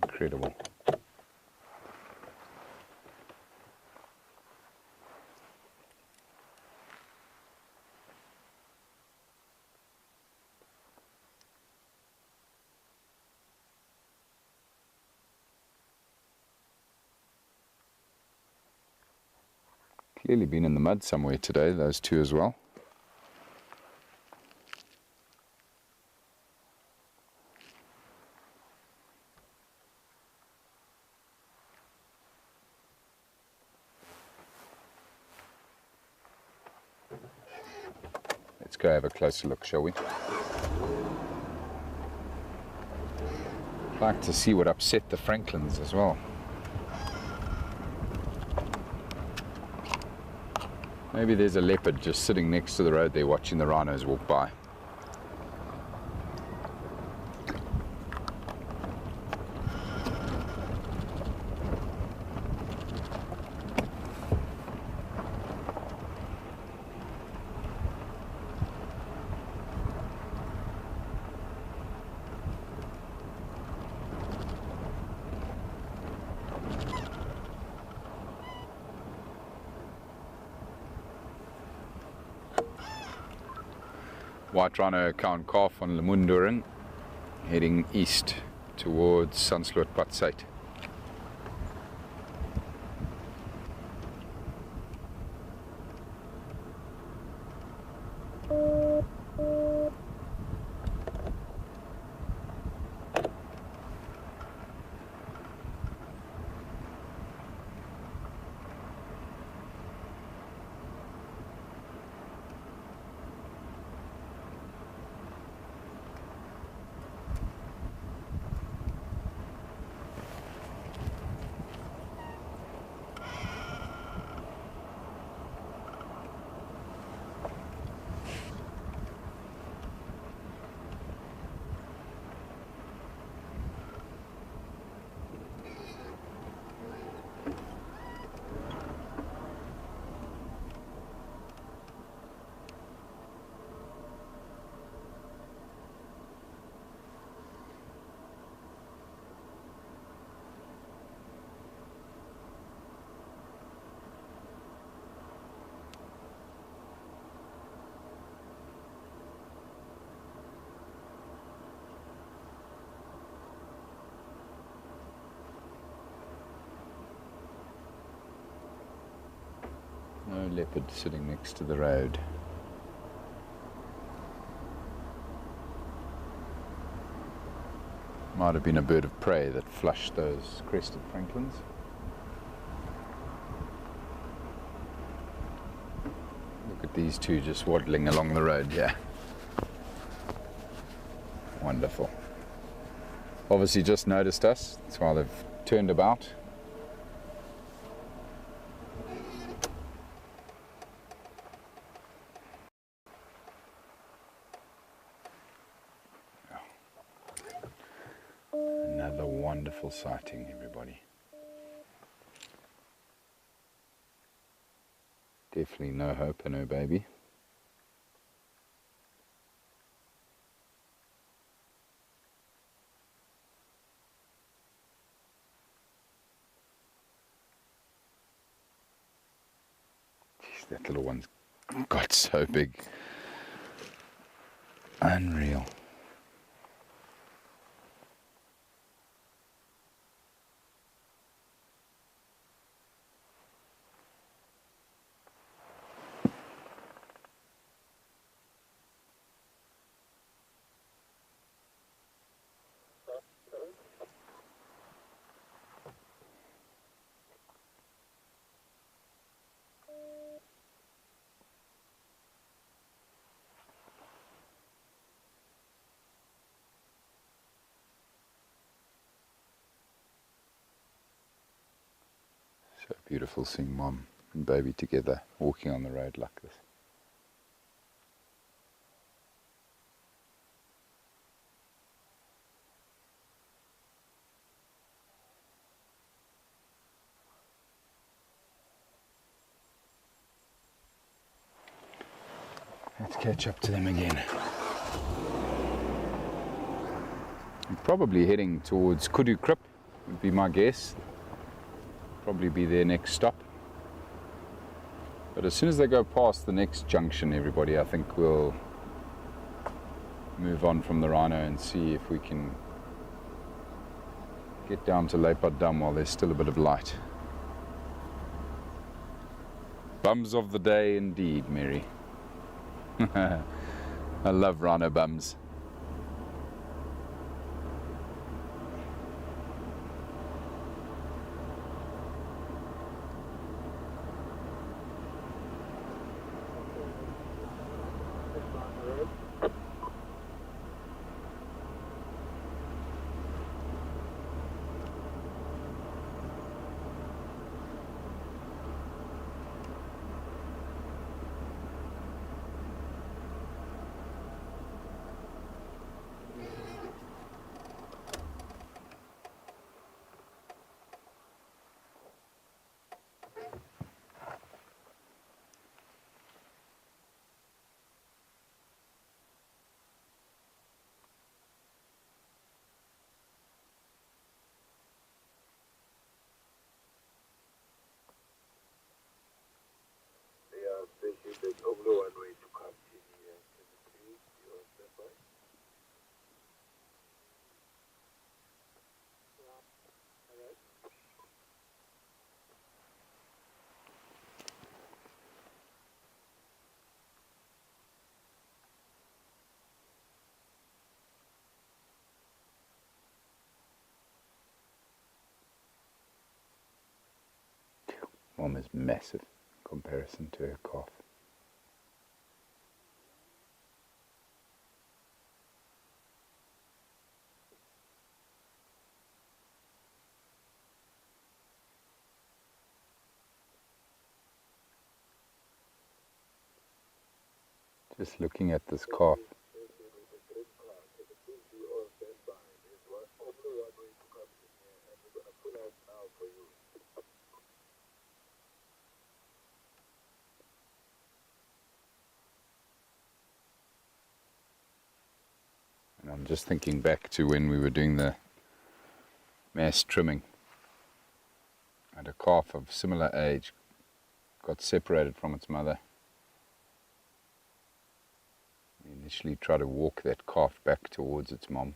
Incredible. Clearly been in the mud somewhere today, those two as well. Let's go have a closer look, shall we? I'd like to see what upset the francolins as well. Maybe there's a leopard just sitting next to the road there watching the rhinos walk by. White rhino cow and calf on Lemundurin, heading east towards Sunsloot Patsait. No leopard sitting next to the road. Might have been a bird of prey that flushed those crested francolins. Look at these two just waddling along the road here. Wonderful. Obviously just noticed us, that's why they've turned about. Another wonderful sighting, everybody. Definitely no hope and no baby. Jeez, that little one's got so big. Unreal. So beautiful seeing mom and baby together walking on the road like this. Let's catch up to them again. I'm probably heading towards Kudu Krip, would be my guess. Probably be their next stop. But as soon as they go past the next junction, everybody, I think we'll move on from the Rhino and see if we can get down to Lowveld Dam while there's still a bit of light. Bums of the day indeed, Mary. I love Rhino bums.
There's only one way to come in here. Can you please, you are standby?
Mom is massive in comparison to her calf. Just looking at this calf. And I'm just thinking back to when we were doing the mass trimming. And a calf of similar age got separated from its mother. We initially tried to walk that calf back towards its mom.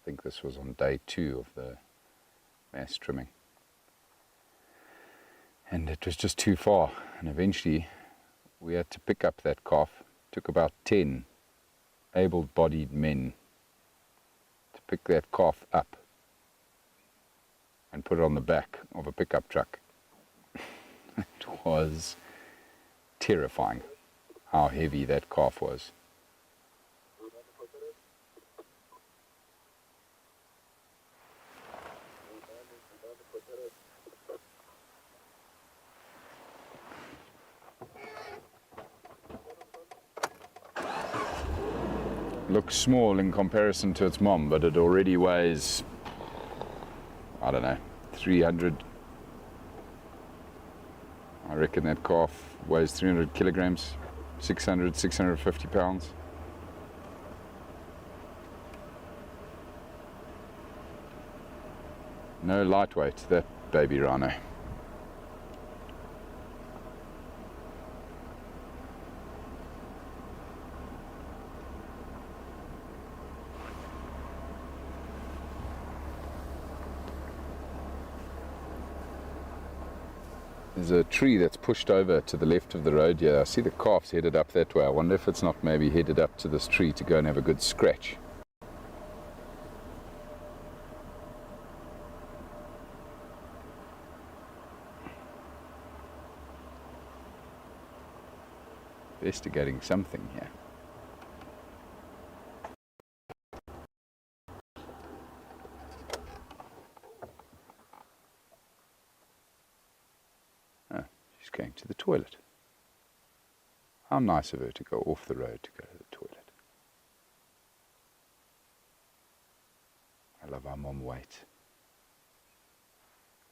I think this was on day 2 of the mass trimming. And it was just too far. And eventually we had to pick up that calf. It took about 10 able-bodied men to pick that calf up and put it on the back of a pickup truck. It was terrifying how heavy that calf was. Looks small in comparison to its mom, but it already weighs, I don't know, 300. I reckon that calf weighs 300 kilograms, 600, 650 pounds. No lightweight, that baby rhino. There's a tree that's pushed over to the left of the road here. I see the calf's headed up that way. I wonder if it's not maybe headed up to this tree to go and have a good scratch. Investigating something here. She's going to the toilet. How nice of her to go off the road to go to the toilet. I love how Mum waits.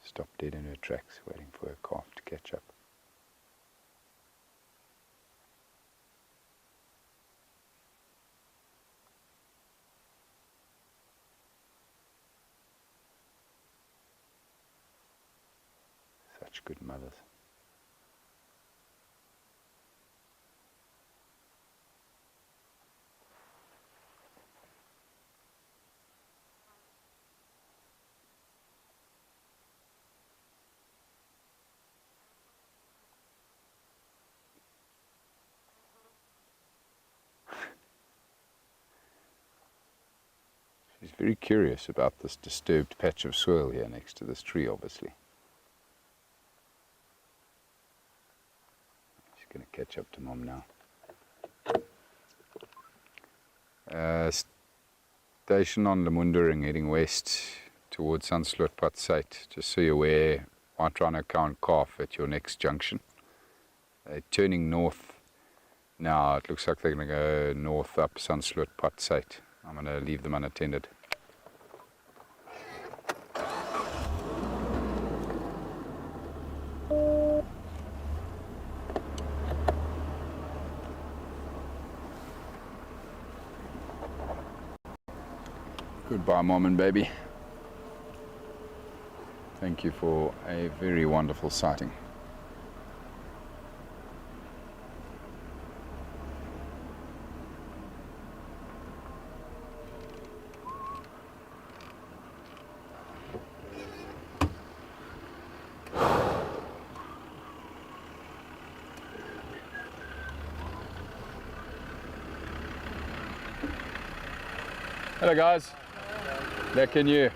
Stopped dead in her tracks, waiting for her calf to catch up. Such good mothers. She's very curious about this disturbed patch of soil here next to this tree, obviously. She's going to catch up to Mum now. Station on Lemundering, heading west towards Sandslootpad. Just so you're aware, white rhino cow and calf at your next junction. They're turning north now. It looks like they're going to go north up Sandslootpad. I'm going to leave them unattended. Goodbye, Mom and baby. Thank you for a very wonderful sighting. Hello guys. Lekker you.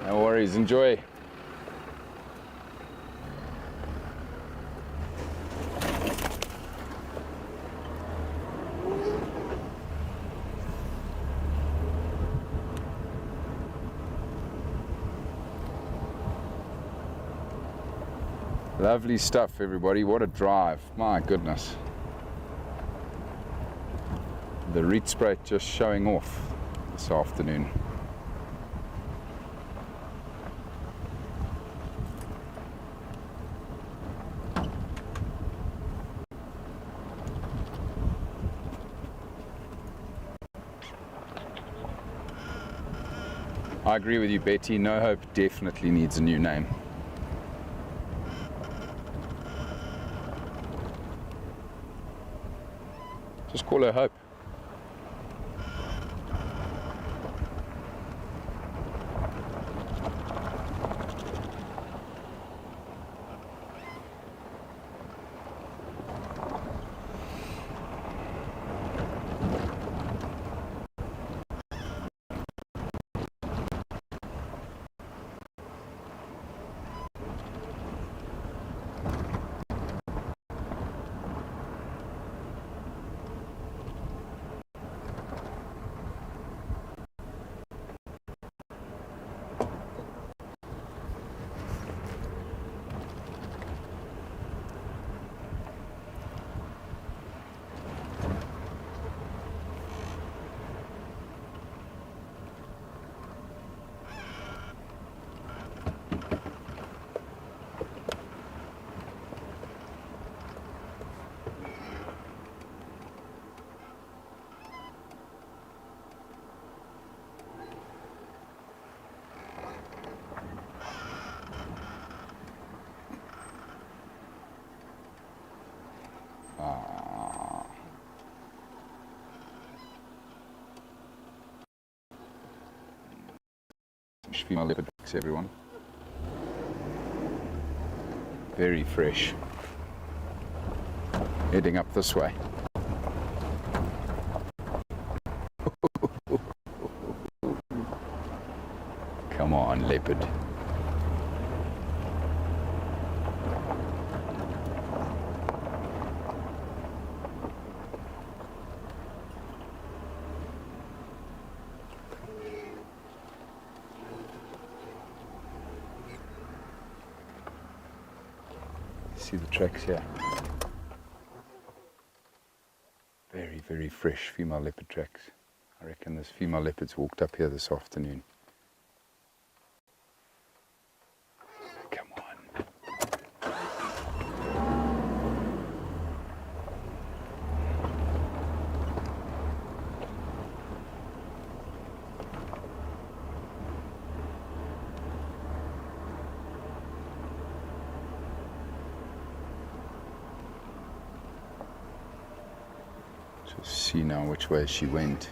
No worries, enjoy. Lovely stuff, everybody. What a drive. My goodness. The Rietspruit just showing off this afternoon. I agree with you, Betty. No Hope definitely needs a new name. Just call her Hope. Female leopard, everyone. Very fresh. Heading up this way. Come on, leopard. See the tracks here. Very, very fresh female leopard tracks. I reckon this female leopard's walked up here this afternoon. Come on. Just see now which way she went.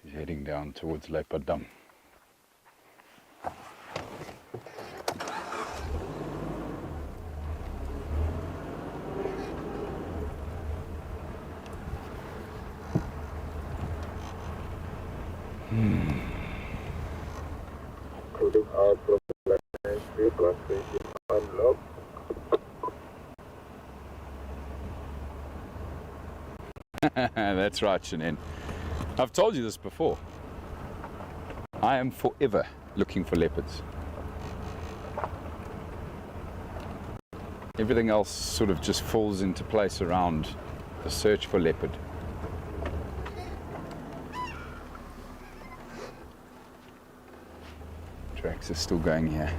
She's heading down towards Lowveld Dam.
Including our problem, plus 21 log.
That's right, Shannon. I've told you this before. I am forever looking for leopards. Everything else sort of just falls into place around the search for leopard. Tracks are still going here.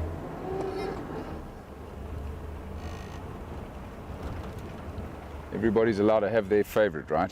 Everybody's allowed to have their favorite, right?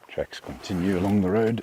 Tracks continue along the road.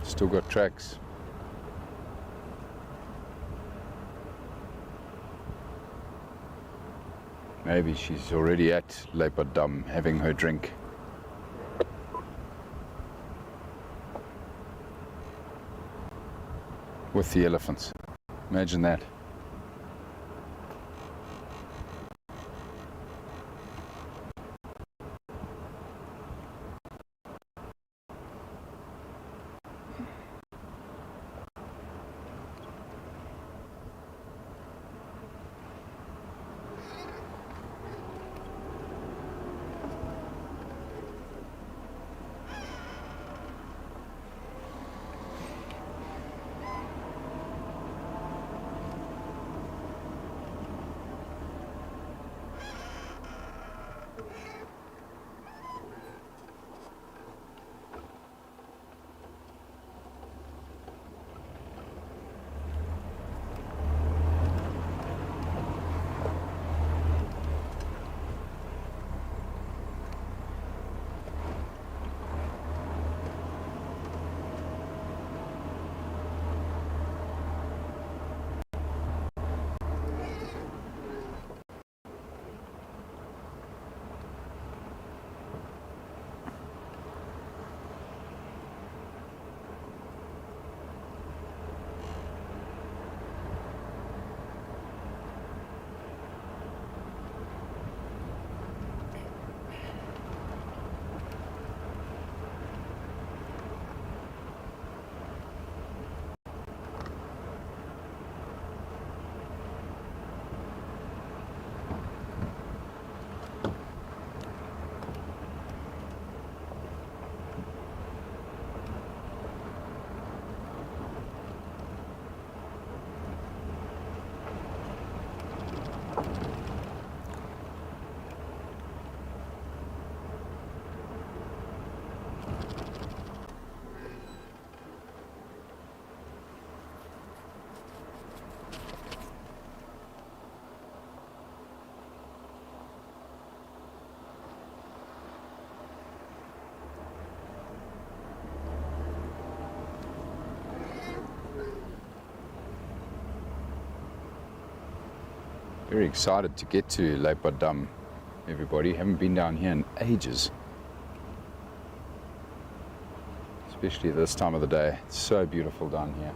Still got tracks. Maybe she's already at Lowveld Dam having her drink. With the elephants. Imagine that. Very excited to get to Lowveld Dam, everybody. Haven't been down here in ages. Especially this time of the day. It's so beautiful down here.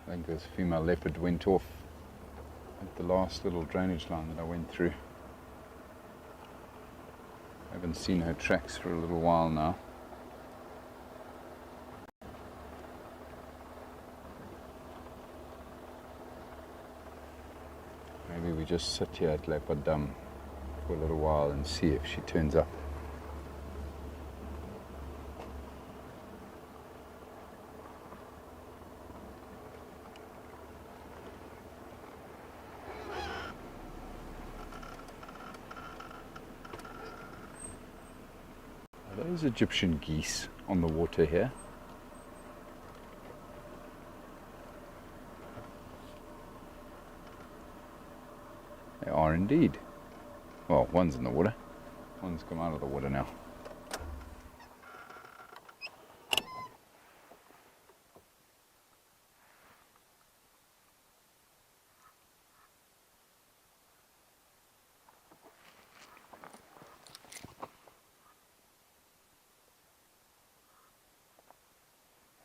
I think this female leopard went off at the last little drainage line that I went through. I haven't seen her tracks for a little while now. Maybe we just sit here at Lowveld Dam for a little while and see if she turns up. Are those Egyptian geese on the water here? They are indeed. Well, one's in the water. One's come out of the water now.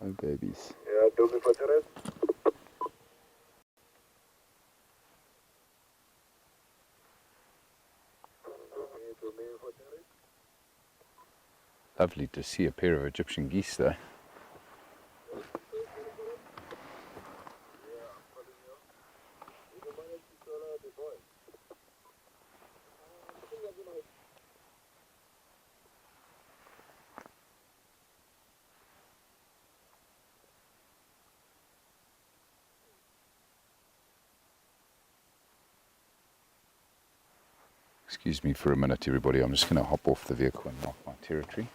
Oh, babies.
Yeah, do me for Gareth. Do me for Gareth.
Lovely to see a pair of Egyptian geese though. Excuse me for a minute, everybody. I'm just going to hop off the vehicle and mark my territory.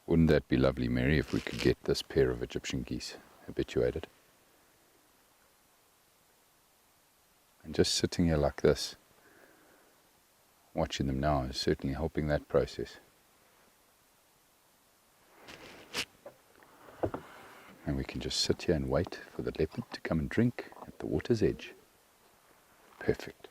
Wouldn't that be lovely, Mary, if we could get this pair of Egyptian geese habituated? And just sitting here like this, watching them now, is certainly helping that process. And we can just sit here and wait for the leopard to come and drink at the water's edge. Perfect.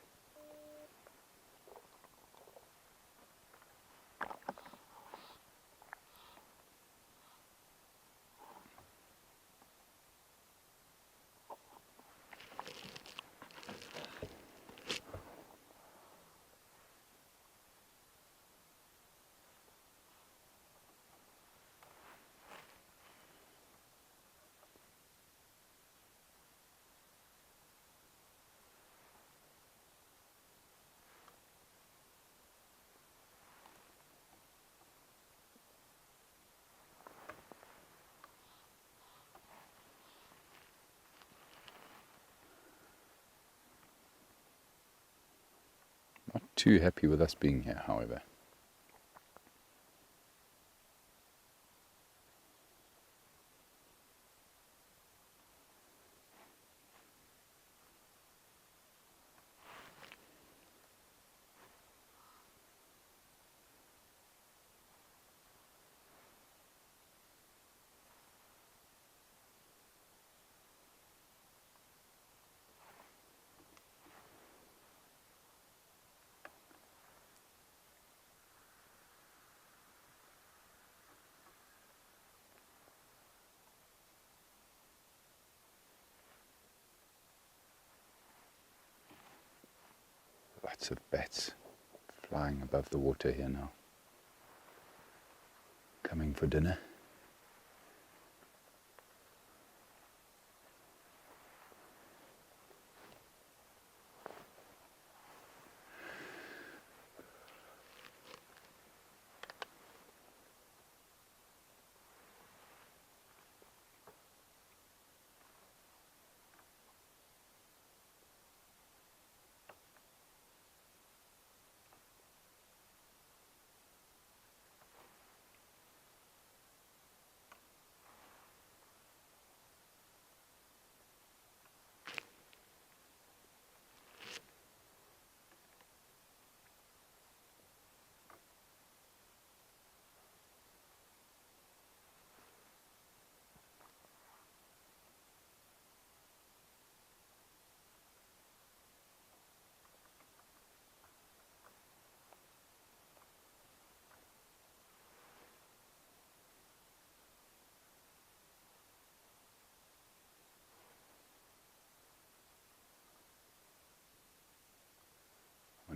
Not too happy with us being here, however. Lots of bats flying above the water here now, coming for dinner.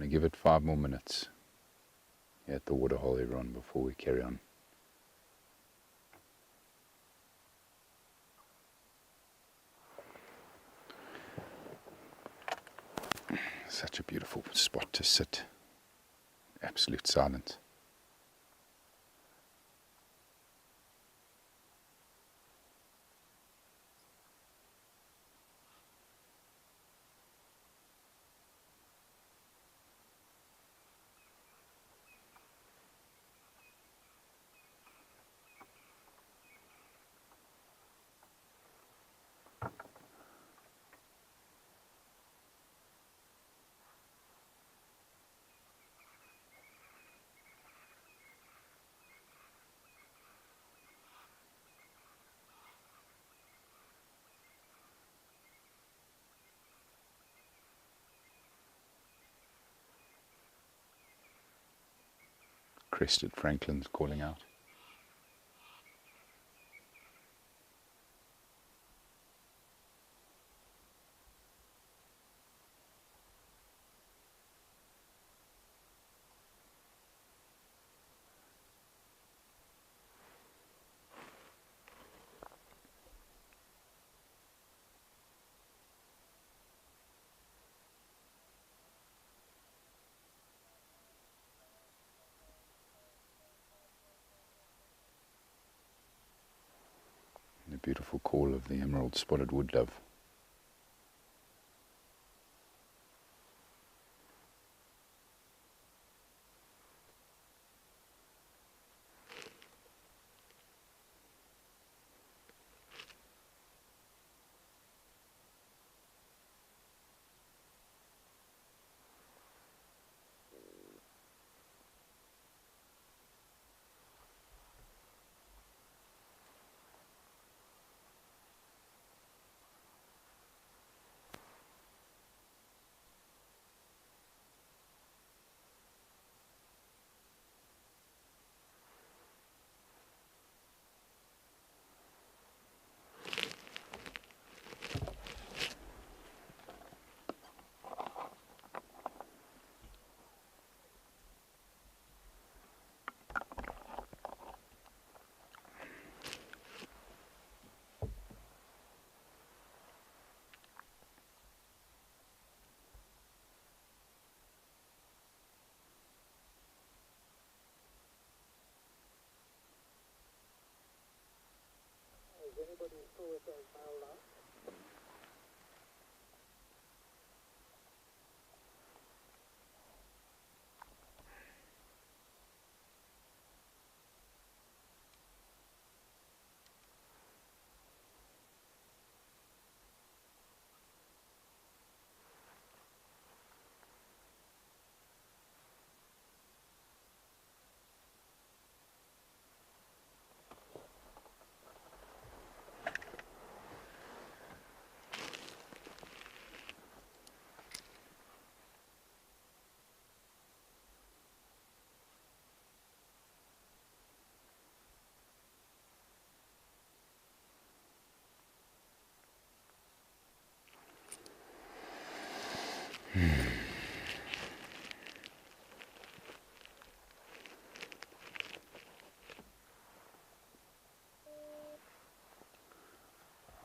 going to give it 5 more minutes here at the waterhole, everyone, before we carry on. Such a beautiful spot to sit. Absolute silence. Crested Franklin's calling out. The beautiful call of the emerald spotted wood dove.
Is anybody still with us now?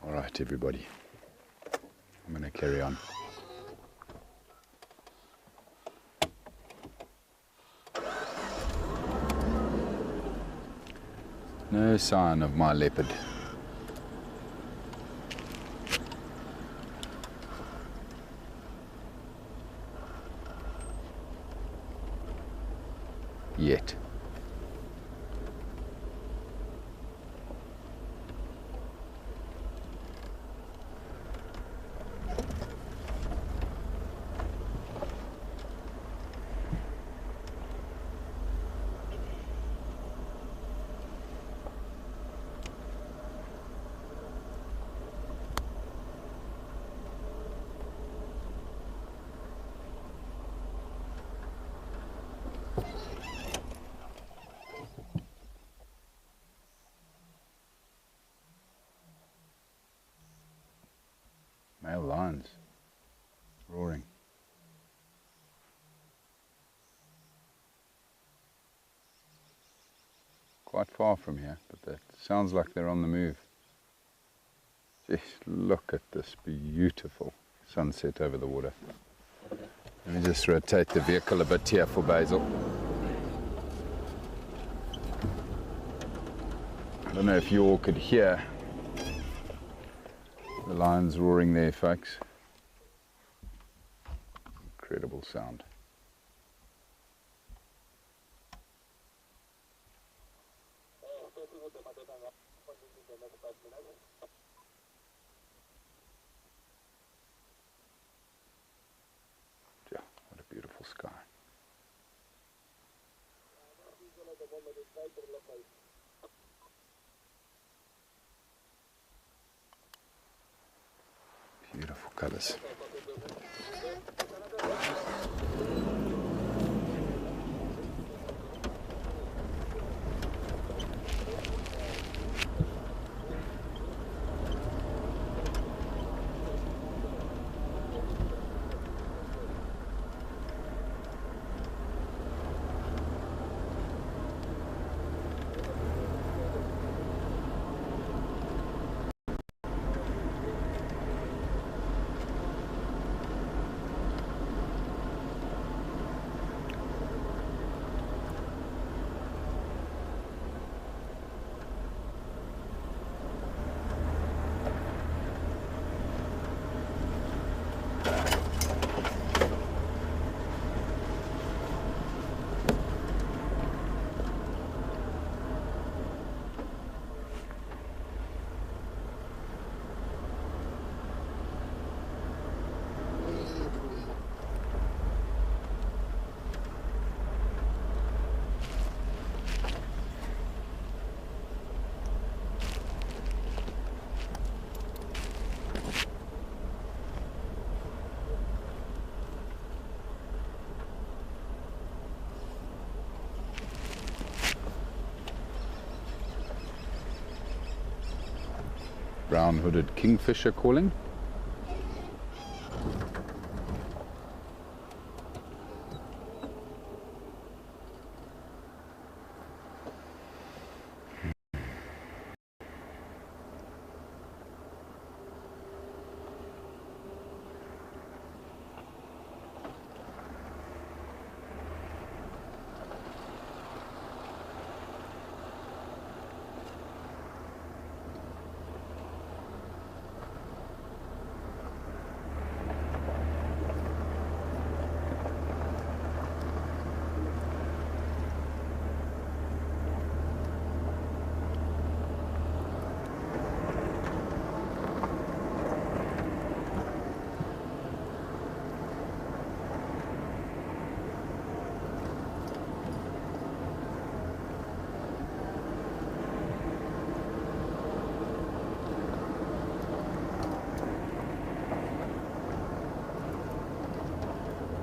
All right, everybody. I'm going to carry on. No sign of my leopard. Yet. Male lions roaring. quite far from here, but that sounds like they're on the move. Just look at this beautiful sunset over the water. Let me just rotate the vehicle a bit here for Basil. I don't know if you all could hear the lions roaring there, folks. Incredible sound. Yeah, what a beautiful sky. Beautiful colours. Brown-hooded kingfisher calling.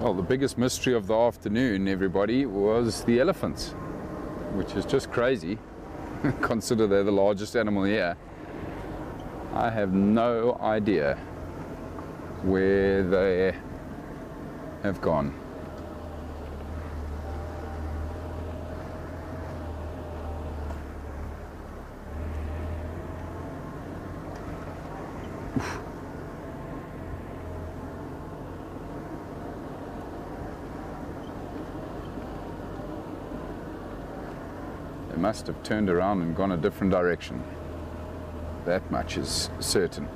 Well, the biggest mystery of the afternoon, everybody, was the elephants, which is just crazy. Consider they're the largest animal here. I have no idea where they have gone. They must have turned around and gone a different direction. That much is certain.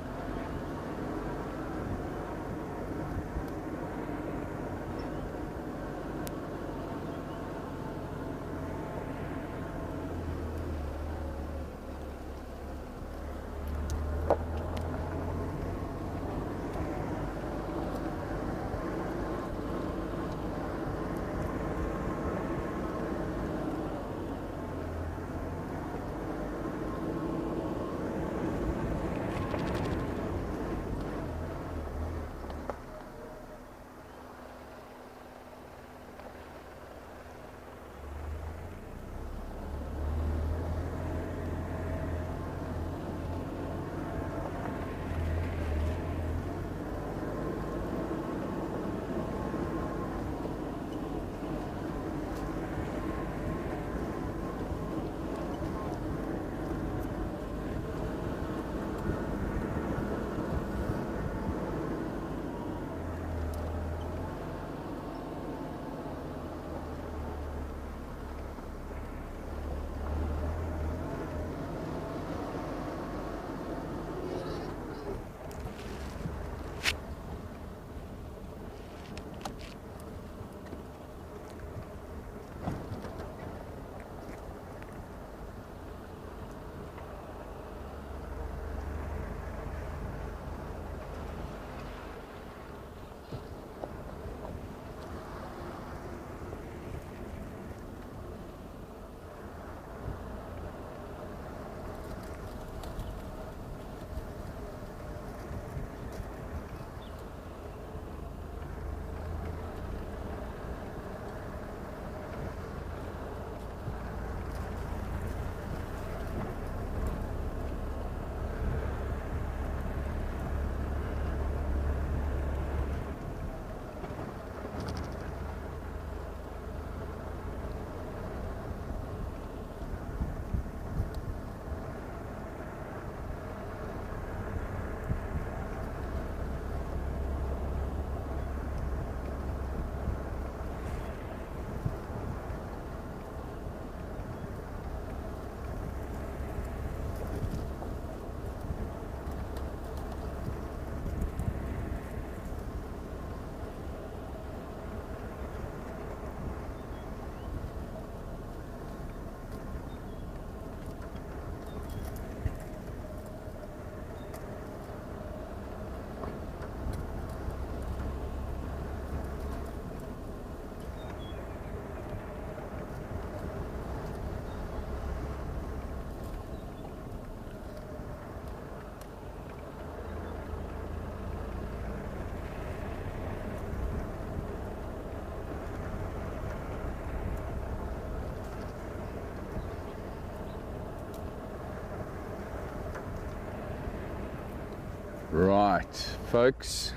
Right, folks,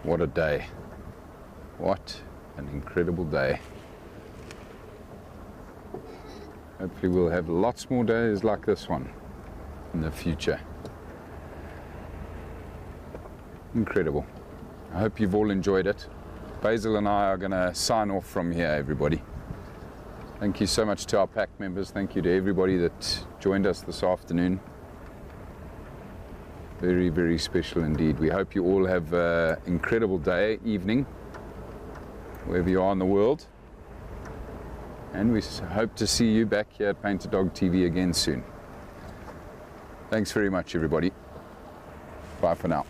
what a day. What an incredible day. Hopefully we'll have lots more days like this one in the future. Incredible. I hope you've all enjoyed it. Basil and I are going to sign off from here, everybody. Thank you so much to our pack members. Thank you to everybody that joined us this afternoon. Very, very special indeed. We hope you all have an incredible day, evening, wherever you are in the world. And we hope to see you back here at Painted Dog TV again soon. Thanks very much, everybody. Bye for now.